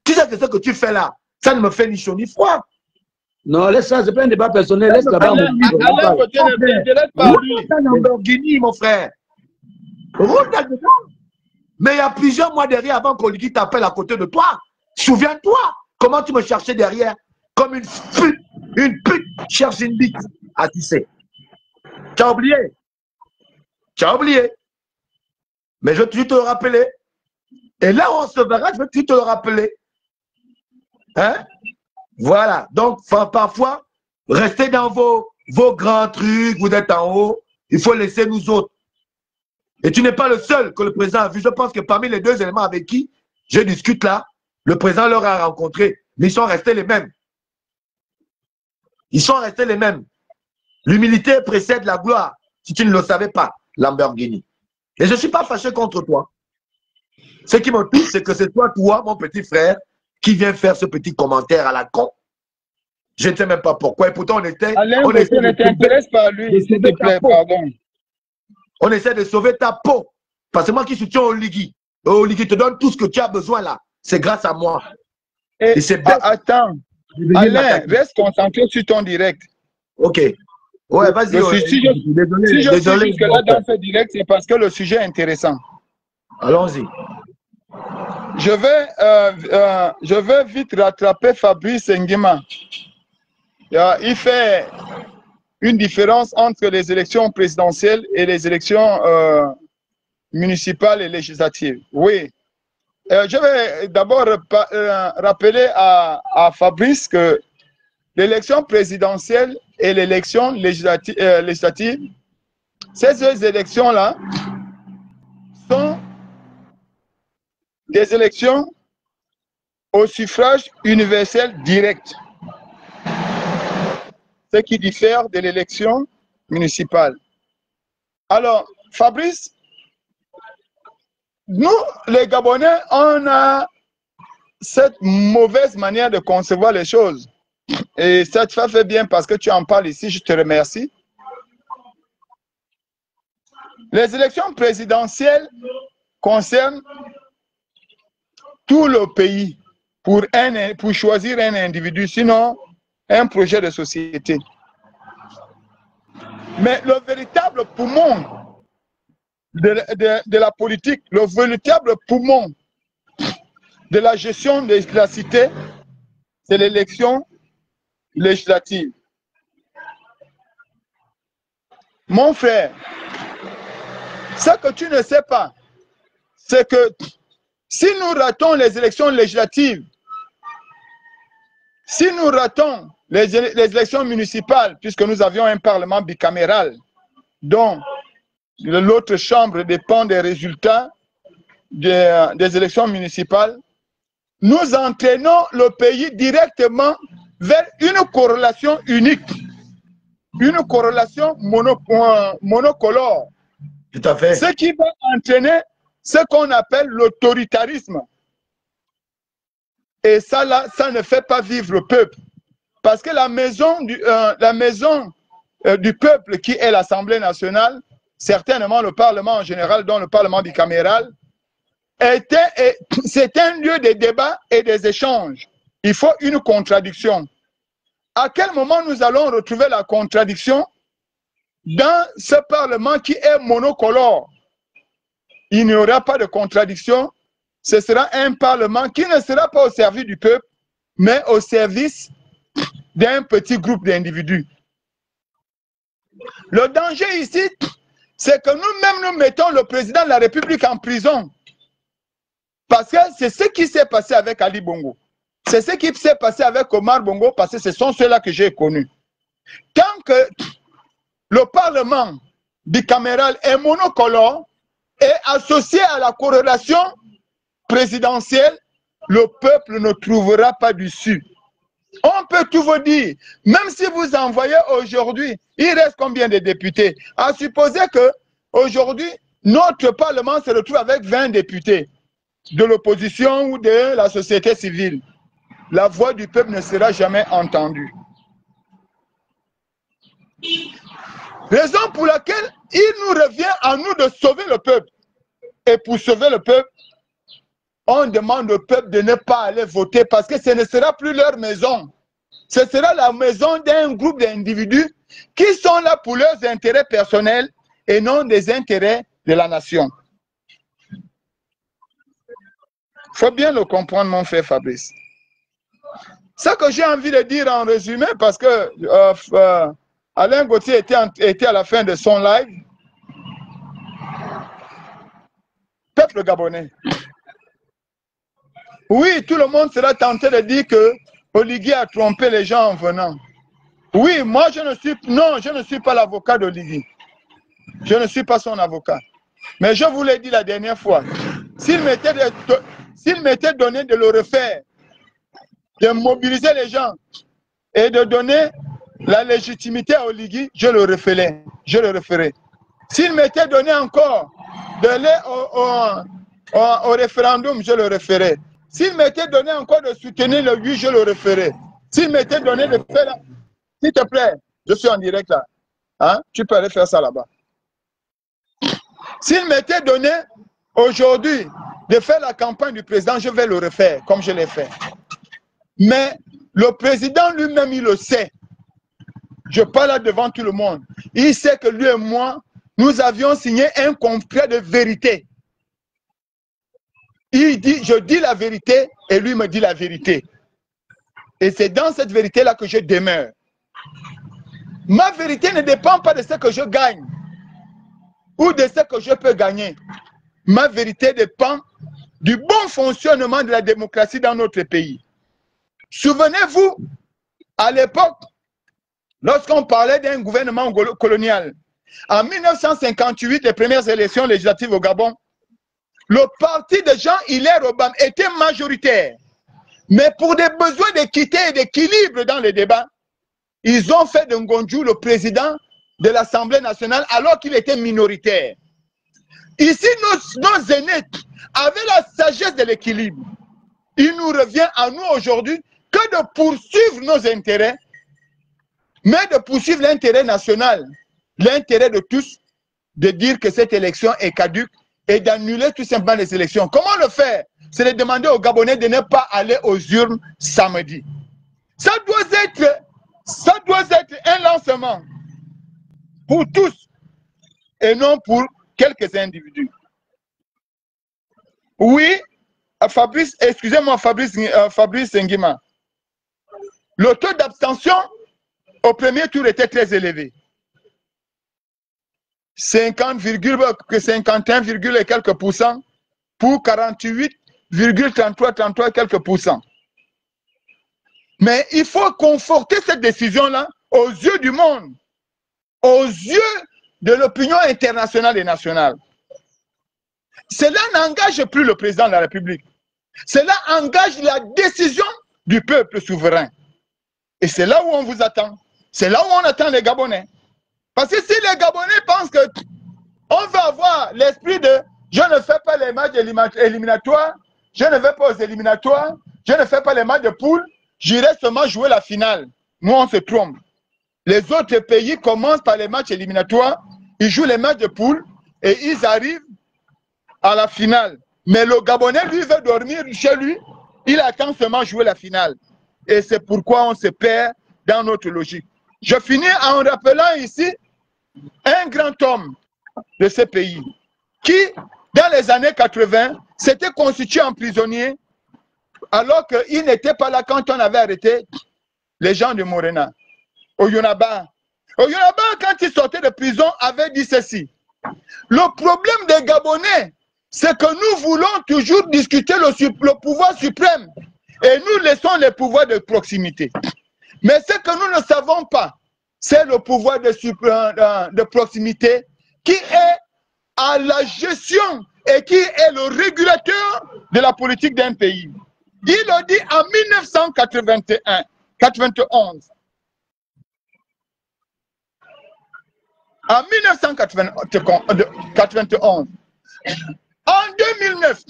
Tu sais que ce que tu fais là, ça ne me fait ni chaud ni froid. Non, laisse ça, c'est pas un débat personnel. Laisse là-bas. Alain Gauthier ne t'intéresse pas lui. Lamborghini, mon frère. Roule là-dedans. Mais il y a plusieurs mois derrière avant qu'Oligui t'appelle à côté de toi. Souviens-toi comment tu me cherchais derrière. Comme une pute cherche une bite à tisser. Tu as oublié. Tu as oublié. Mais je vais toujours te le rappeler. Et là où on se verra, je vais toujours te le rappeler. Hein? Voilà. Donc, parfois, restez dans vos grands trucs, vous êtes en haut. Il faut laisser nous autres. Et tu n'es pas le seul que le président a vu. Je pense que parmi les deux éléments avec qui je discute là, le président leur a rencontré. Mais ils sont restés les mêmes. Ils sont restés les mêmes. L'humilité précède la gloire. Si tu ne le savais pas, Lamborghini. Et je ne suis pas fâché contre toi. Ce qui me touche, c'est que c'est toi, mon petit frère, qui vient faire ce petit commentaire à la con. Je ne sais même pas pourquoi. Et pourtant, on était... Alain Gauthier ne t'intéresse pas lui, s'il te plaît, pardon. On essaie de sauver ta peau. Parce que moi qui soutiens Oligui, Oligui te donne tout ce que tu as besoin là. C'est grâce à moi. Et c'est attends, Alain, reste concentré sur ton direct. Ok. Ouais, vas-y. Si je suis jusque-là dans ce direct, c'est parce que le sujet est intéressant. Allons-y. Je vais vite rattraper Fabrice Nguema. Il fait une différence entre les élections présidentielles et les élections municipales et législatives. Oui. Je vais d'abord rappeler à Fabrice que l'élection présidentielle et l'élection législative, ces deux élections-là sont des élections au suffrage universel direct, ce qui diffère de l'élection municipale. Alors, Fabrice, nous, les Gabonais, on a cette mauvaise manière de concevoir les choses. Et ça te fait bien parce que tu en parles ici, je te remercie. Les élections présidentielles concernent tout le pays pour choisir un individu, sinon un projet de société. Mais le véritable poumon de la politique, le véritable poumon de la gestion de la cité, c'est l'élection législative. Mon frère, ce que tu ne sais pas, c'est que si nous ratons les élections législatives, si nous ratons les élections municipales, puisque nous avions un parlement bicaméral, dont l'autre chambre dépend des résultats des élections municipales, nous entraînons le pays directement vers une corrélation unique, une corrélation monocolore. Tout à fait. Ce qui va entraîner ce qu'on appelle l'autoritarisme. Et ça, là, ça ne fait pas vivre le peuple. Parce que la maison du peuple, qui est l'Assemblée nationale, certainement le Parlement en général, dont le Parlement bicaméral, c'est un lieu de débat et des échanges. Il faut une contradiction. À quel moment nous allons retrouver la contradiction dans ce Parlement qui est monocolore? Il n'y aura pas de contradiction. Ce sera un Parlement qui ne sera pas au service du peuple, mais au service d'un petit groupe d'individus. Le danger ici, c'est que nous-mêmes, nous mettons le président de la République en prison. Parce que c'est ce qui s'est passé avec Ali Bongo. C'est ce qui s'est passé avec Omar Bongo, parce que ce sont ceux-là que j'ai connus. Tant que le Parlement bicaméral est monocolore et associé à la corrélation présidentielle, le peuple ne trouvera pas d'issue. On peut tout vous dire, même si vous envoyez aujourd'hui, il reste combien de députés? À supposer que aujourd'hui, notre Parlement se retrouve avec 20 députés de l'opposition ou de la société civile. La voix du peuple ne sera jamais entendue. Raison pour laquelle il nous revient à nous de sauver le peuple. Et pour sauver le peuple, on demande au peuple de ne pas aller voter parce que ce ne sera plus leur maison. Ce sera la maison d'un groupe d'individus qui sont là pour leurs intérêts personnels et non des intérêts de la nation. Il faut bien le comprendre, mon frère Fabrice. Ce que j'ai envie de dire en résumé, parce que Alain Gauthier était à la fin de son live. Peuple gabonais. Oui, tout le monde sera tenté de dire que Oligui a trompé les gens en venant. Oui, moi je ne suis pas l'avocat d'Oligui. Je ne suis pas son avocat. Mais je vous l'ai dit la dernière fois, s'il m'était donné de le refaire, de mobiliser les gens et de donner la légitimité à Oligui, je le referai. Je le referai. S'il m'était donné encore d'aller au référendum, je le referai. S'il m'était donné encore de soutenir le oui, je le referai. S'il m'était donné de faire... S'il te plaît, je suis en direct là. Hein? Tu peux aller faire ça là-bas. S'il m'était donné aujourd'hui de faire la campagne du président, je vais le refaire comme je l'ai fait. Mais le président lui-même, il le sait. Je parle là devant tout le monde. Il sait que lui et moi, nous avions signé un contrat de vérité. Il dit, je dis la vérité et lui me dit la vérité. Et c'est dans cette vérité-là que je demeure. Ma vérité ne dépend pas de ce que je gagne ou de ce que je peux gagner. Ma vérité dépend du bon fonctionnement de la démocratie dans notre pays. Souvenez-vous, à l'époque, lorsqu'on parlait d'un gouvernement colonial, en 1958, les premières élections législatives au Gabon, le parti de Jean-Hilaire Obama était majoritaire. Mais pour des besoins d'équité et d'équilibre dans les débats, ils ont fait de Ngonjou le président de l'Assemblée nationale alors qu'il était minoritaire. Ici, nos aînés avaient la sagesse de l'équilibre. Il nous revient à nous aujourd'hui que de poursuivre nos intérêts, mais de poursuivre l'intérêt national, l'intérêt de tous, de dire que cette élection est caduque et d'annuler tout simplement les élections. Comment le faire? c'est de demander aux Gabonais de ne pas aller aux urnes samedi. Ça doit être un lancement pour tous et non pour quelques individus. Oui, Fabrice, excusez-moi Fabrice Nguima, le taux d'abstention au premier tour était très élevé. 51, et quelques pourcents pour 48,33 quelques pourcents. Mais il faut conforter cette décision-là aux yeux du monde, aux yeux de l'opinion internationale et nationale. Cela n'engage plus le président de la République. Cela engage la décision du peuple souverain. Et c'est là où on vous attend. C'est là où on attend les Gabonais. Parce que si les Gabonais pensent que on va avoir l'esprit de je ne fais pas les matchs éliminatoires, je ne vais pas aux éliminatoires, je ne fais pas les matchs de poule, j'irai seulement jouer la finale. Nous, on se trompe. Les autres pays commencent par les matchs éliminatoires, ils jouent les matchs de poule et ils arrivent à la finale. Mais le Gabonais, lui, veut dormir chez lui, il attend seulement jouer la finale. Et c'est pourquoi on se perd dans notre logique. Je finis en rappelant ici un grand homme de ce pays qui, dans les années 80, s'était constitué en prisonnier alors qu'il n'était pas là quand on avait arrêté les gens de Morena. Oyonaba, quand il sortait de prison, avait dit ceci. Le problème des Gabonais, c'est que nous voulons toujours discuter le pouvoir suprême et nous laissons les pouvoirs de proximité. Mais ce que nous ne savons pas, c'est le pouvoir de proximité qui est à la gestion et qui est le régulateur de la politique d'un pays. Il le dit en 1991. En 1991. En 2009,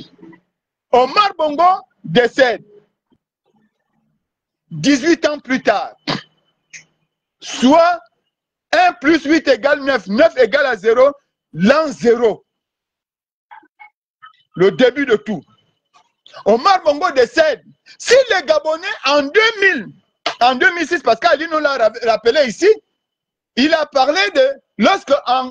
Omar Bongo décède. 18 ans plus tard. Soit 1 plus 8 égale 9. 9 égale à 0. L'an 0. Le début de tout. Omar Bongo décède. Si les Gabonais en 2006, parce qu'Ali nous l'a rappelé ici, il a parlé de lorsque en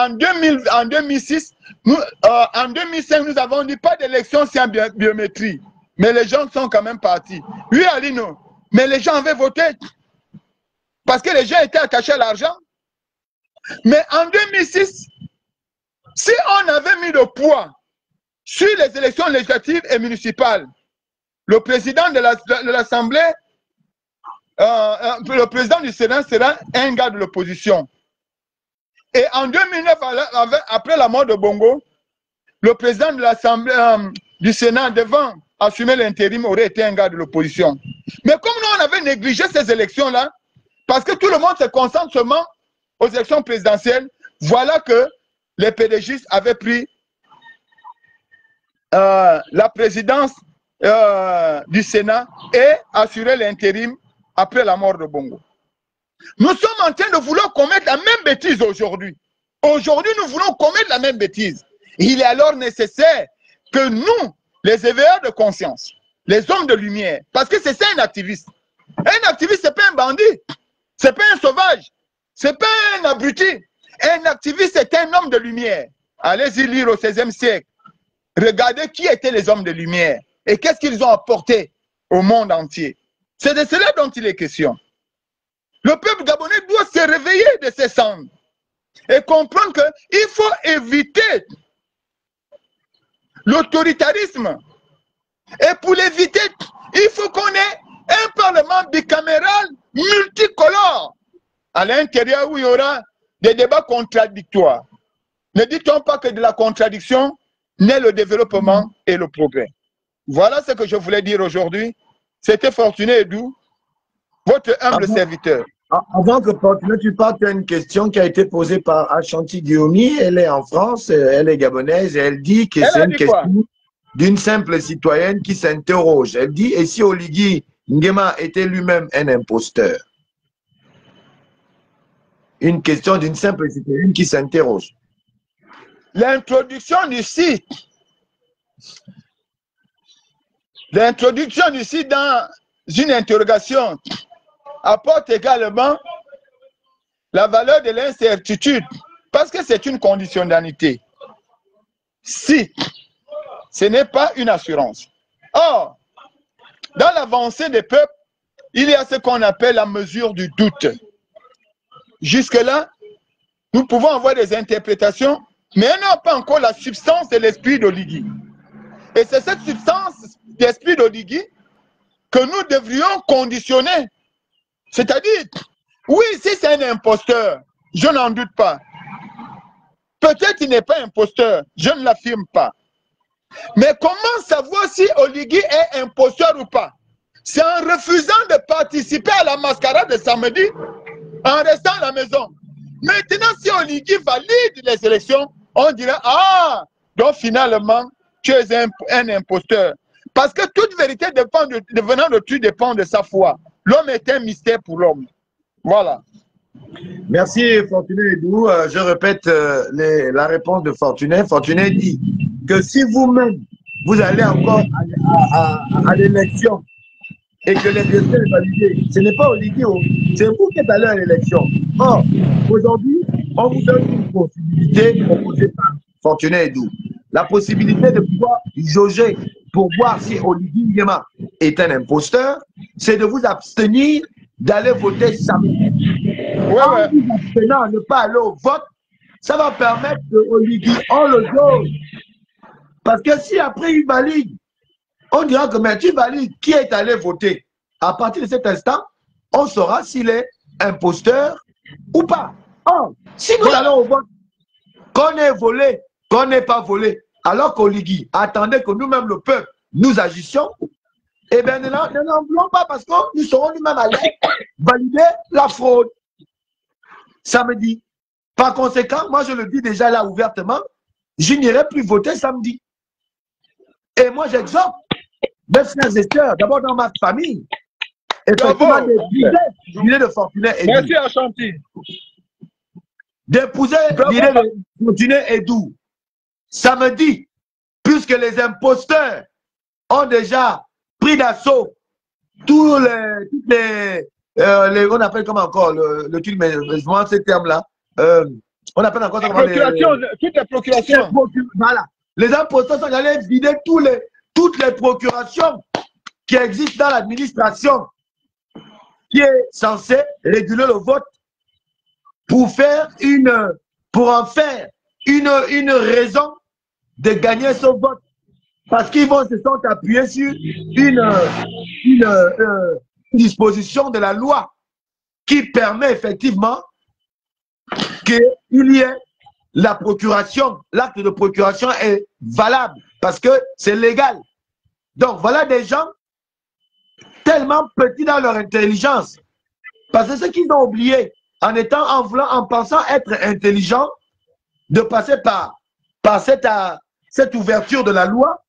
2006, en 2005, nous avons dit pas d'élection sans biométrie. Mais les gens sont quand même partis. Oui, Alino, mais les gens avaient voté. Parce que les gens étaient attachés à l'argent. Mais en 2006, si on avait mis le poids sur les élections législatives et municipales, le président de l'Assemblée, le président du Sénat sera un gars de l'opposition. Et en 2009, après la mort de Bongo, le président de l'Assemblée du Sénat devant assumer l'intérim aurait été un gars de l'opposition. Mais comme nous, on avait négligé ces élections-là, parce que tout le monde se concentre seulement aux élections présidentielles, voilà que les PDGistes avaient pris la présidence du Sénat et assuré l'intérim après la mort de Bongo. Nous sommes en train de vouloir commettre la même bêtise aujourd'hui. Aujourd'hui, nous voulons commettre la même bêtise. Il est alors nécessaire que nous, les éveilleurs de conscience, les hommes de lumière, parce que c'est ça un activiste. Un activiste, c'est pas un bandit, c'est pas un sauvage, c'est pas un abruti. Un activiste, c'est un homme de lumière. Allez-y lire au XVIe siècle. Regardez qui étaient les hommes de lumière et qu'est-ce qu'ils ont apporté au monde entier. C'est de cela dont il est question. Le peuple gabonais doit se réveiller de ses cendres et comprendre qu'il faut éviter l'autoritarisme. Et pour l'éviter, il faut qu'on ait un parlement bicaméral multicolore à l'intérieur où il y aura des débats contradictoires. Ne dit-on pas que de la contradiction naît le développement et le progrès. Voilà ce que je voulais dire aujourd'hui. C'était Fortuné Edou, votre humble serviteur. Avant que Fortuné, tu parles, tu as une question qui a été posée par Ashanti Guillaume. Elle est en France, elle est gabonaise, et elle dit que c'est une question d'une simple citoyenne qui s'interroge. Elle dit, et si Oligui Nguema était lui-même un imposteur? Une question d'une simple citoyenne qui s'interroge. L'introduction du site L'introduction ici dans une interrogation apporte également la valeur de l'incertitude parce que c'est une conditionnalité. Si ce n'est pas une assurance. Or, dans l'avancée des peuples, il y a ce qu'on appelle la mesure du doute. Jusque-là, nous pouvons avoir des interprétations, mais elles n'ont pas encore la substance de l'esprit d'Oligui. Et c'est cette substance d'esprit d'Oligui que nous devrions conditionner. C'est-à-dire, oui, si c'est un imposteur, je n'en doute pas. Peut-être qu'il n'est pas imposteur, je ne l'affirme pas. Mais comment savoir si Oligui est imposteur ou pas? C'est en refusant de participer à la mascarade de samedi, en restant à la maison. Maintenant, si Oligui valide les élections, on dira, ah, donc finalement, tu es un imposteur. Parce que toute vérité venant de Dieu dépend de sa foi. L'homme est un mystère pour l'homme. Voilà. Merci Fortuné Edou. Je répète la réponse de Fortuné. Fortuné dit que si vous-même, vous allez encore à l'élection et que les résultats sont validés, ce n'est pas Oligui, c'est vous qui êtes allé à l'élection. Or, aujourd'hui, on vous donne une possibilité proposée par Fortuné Edou. La possibilité de pouvoir jauger pour voir si Oligui Nguema est un imposteur, c'est de vous abstenir d'aller voter samedi. En vous abstenant de ne pas aller au vote, ça va permettre que Oligui, on le jauge. Parce que si après il valide, on dira que mais tu valides qui est allé voter. À partir de cet instant, on saura s'il est imposteur ou pas. Or, si nous allons au vote, qu'on ait volé, qu'on n'ait pas volé, alors qu'Oligui attendait que nous-mêmes, le peuple, nous agissions, eh bien, nous n'en voulons pas parce que nous serons nous-mêmes allés valider la fraude. Samedi. Par conséquent, moi je le dis déjà là ouvertement, je n'irai plus voter samedi. Et moi j'exhorte mes frères et sœurs, d'abord dans ma famille, effectivement l'idée de Fortuné Edou. Merci Ashanti. D'épouser l'idée de Fortuné Edou. Samedi, puisque les imposteurs ont déjà pris d'assaut tous les on appelle comment encore le truc, mais je ces termes-là. On appelle encore toutes les procurations. Voilà. Les imposteurs sont allés vider toutes les procurations qui existent dans l'administration, qui est censée réguler le vote pour en faire une raison de gagner ce vote. Parce qu'ils se sont appuyés sur une disposition de la loi qui permet effectivement qu'il y ait la procuration, l'acte de procuration est valable parce que c'est légal. Donc voilà des gens tellement petits dans leur intelligence. Parce que ce qu'ils ont oublié en pensant être intelligents, de passer par cette ouverture de la loi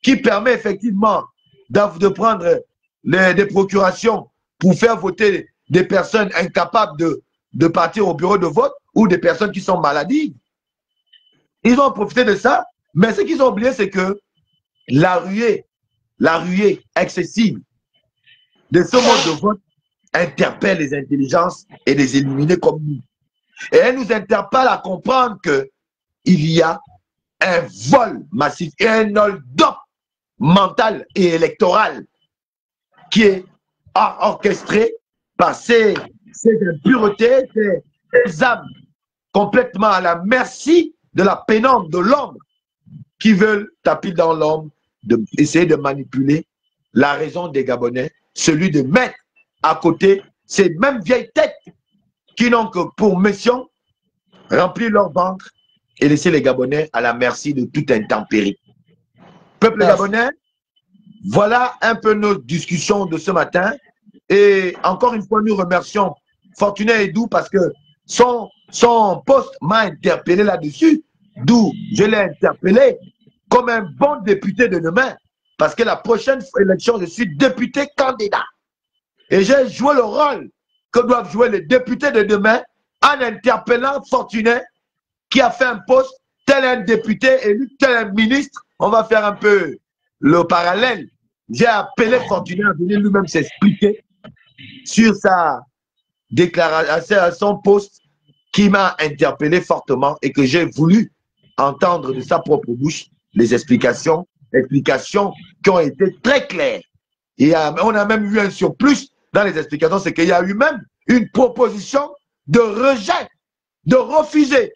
qui permet effectivement de prendre des procurations pour faire voter des personnes incapables de partir au bureau de vote ou des personnes qui sont maladies. Ils ont profité de ça, mais ce qu'ils ont oublié, c'est que la ruée excessive de ce mode de vote interpelle les intelligences et les éliminer comme nous. Et elle nous interpelle à comprendre qu'il y a un vol massif et un hold-up mental et électoral qui est orchestré par ces impuretés, ces âmes complètement à la merci de la pénombre de l'homme qui veulent taper dans l'homme, essayer de manipuler la raison des Gabonais, celui de mettre à côté ces mêmes vieilles têtes qui n'ont que pour mission remplir leur ventre et laisser les Gabonais à la merci de toute intempérie. Peuple gabonais, voilà un peu nos discussions de ce matin. Et encore une fois, nous remercions Fortuné Edou parce que son poste m'a interpellé là-dessus, d'où je l'ai interpellé comme un bon député de demain. Parce que la prochaine élection, je suis député candidat. Et j'ai joué le rôle que doivent jouer les députés de demain en interpellant Fortuné qui a fait un poste, tel un député élu, tel un ministre. On va faire un peu le parallèle. j'ai appelé Fortuné à venir lui-même s'expliquer sur sa déclaration, son post qui m'a interpellé fortement et que j'ai voulu entendre de sa propre bouche les explications qui ont été très claires. Et on a même eu un surplus dans les explications, c'est qu'il y a eu même une proposition de rejet, de refuser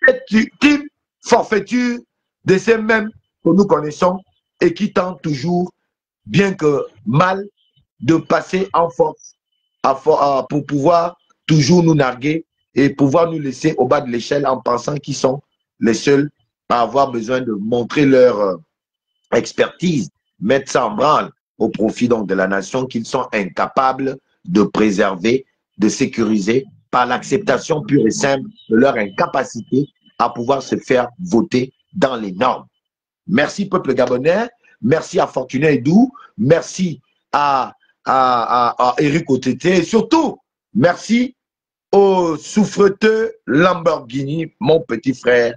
cette ultime forfaiture de ces mêmes que nous connaissons et qui tentent toujours, bien que mal, de passer en force pour pouvoir toujours nous narguer et pouvoir nous laisser au bas de l'échelle en pensant qu'ils sont les seuls à avoir besoin de montrer leur expertise, mettre ça en branle au profit donc de la nation qu'ils sont incapables de préserver, de sécuriser par l'acceptation pure et simple de leur incapacité à pouvoir se faire voter dans les normes. Merci peuple gabonais, merci à Fortuné Edou, merci à Eric Otété et surtout merci au souffreteux Lamborghini, mon petit frère,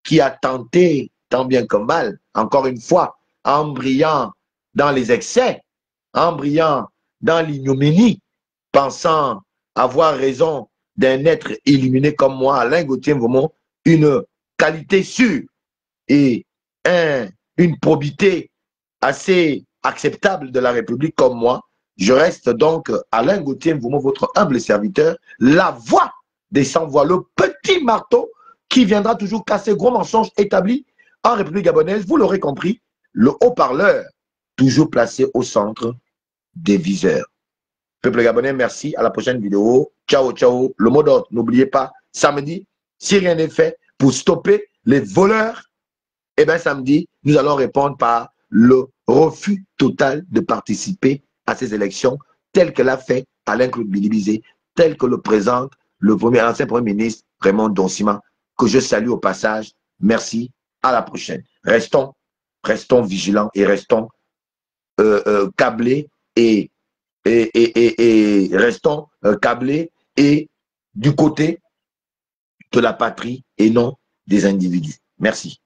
qui a tenté, tant bien que mal, encore une fois, en brillant dans les excès, en brillant dans l'ignominie, pensant avoir raison d'un être illuminé comme moi, Alain Gauthier Mvomo, une qualité sûre et une probité assez acceptable de la République comme moi. Je reste donc Alain Gauthier Mvomo, votre humble serviteur, la voix des sans-voix, le petit marteau qui viendra toujours casser gros mensonges établis en République gabonaise. Vous l'aurez compris, le haut-parleur, toujours placé au centre des viseurs. Peuple gabonais, merci. À la prochaine vidéo. Ciao, ciao. Le mot d'ordre, n'oubliez pas, samedi, si rien n'est fait pour stopper les voleurs, eh bien samedi, nous allons répondre par le refus total de participer à ces élections, tel que l'a fait Alain Claude Bilibizé, tel que le présente l'ancien Premier ministre Raymond Donsima, que je salue au passage. Merci, à la prochaine. Restons vigilants et restons câblés et restons câblés et du côté de la patrie et non des individus. Merci.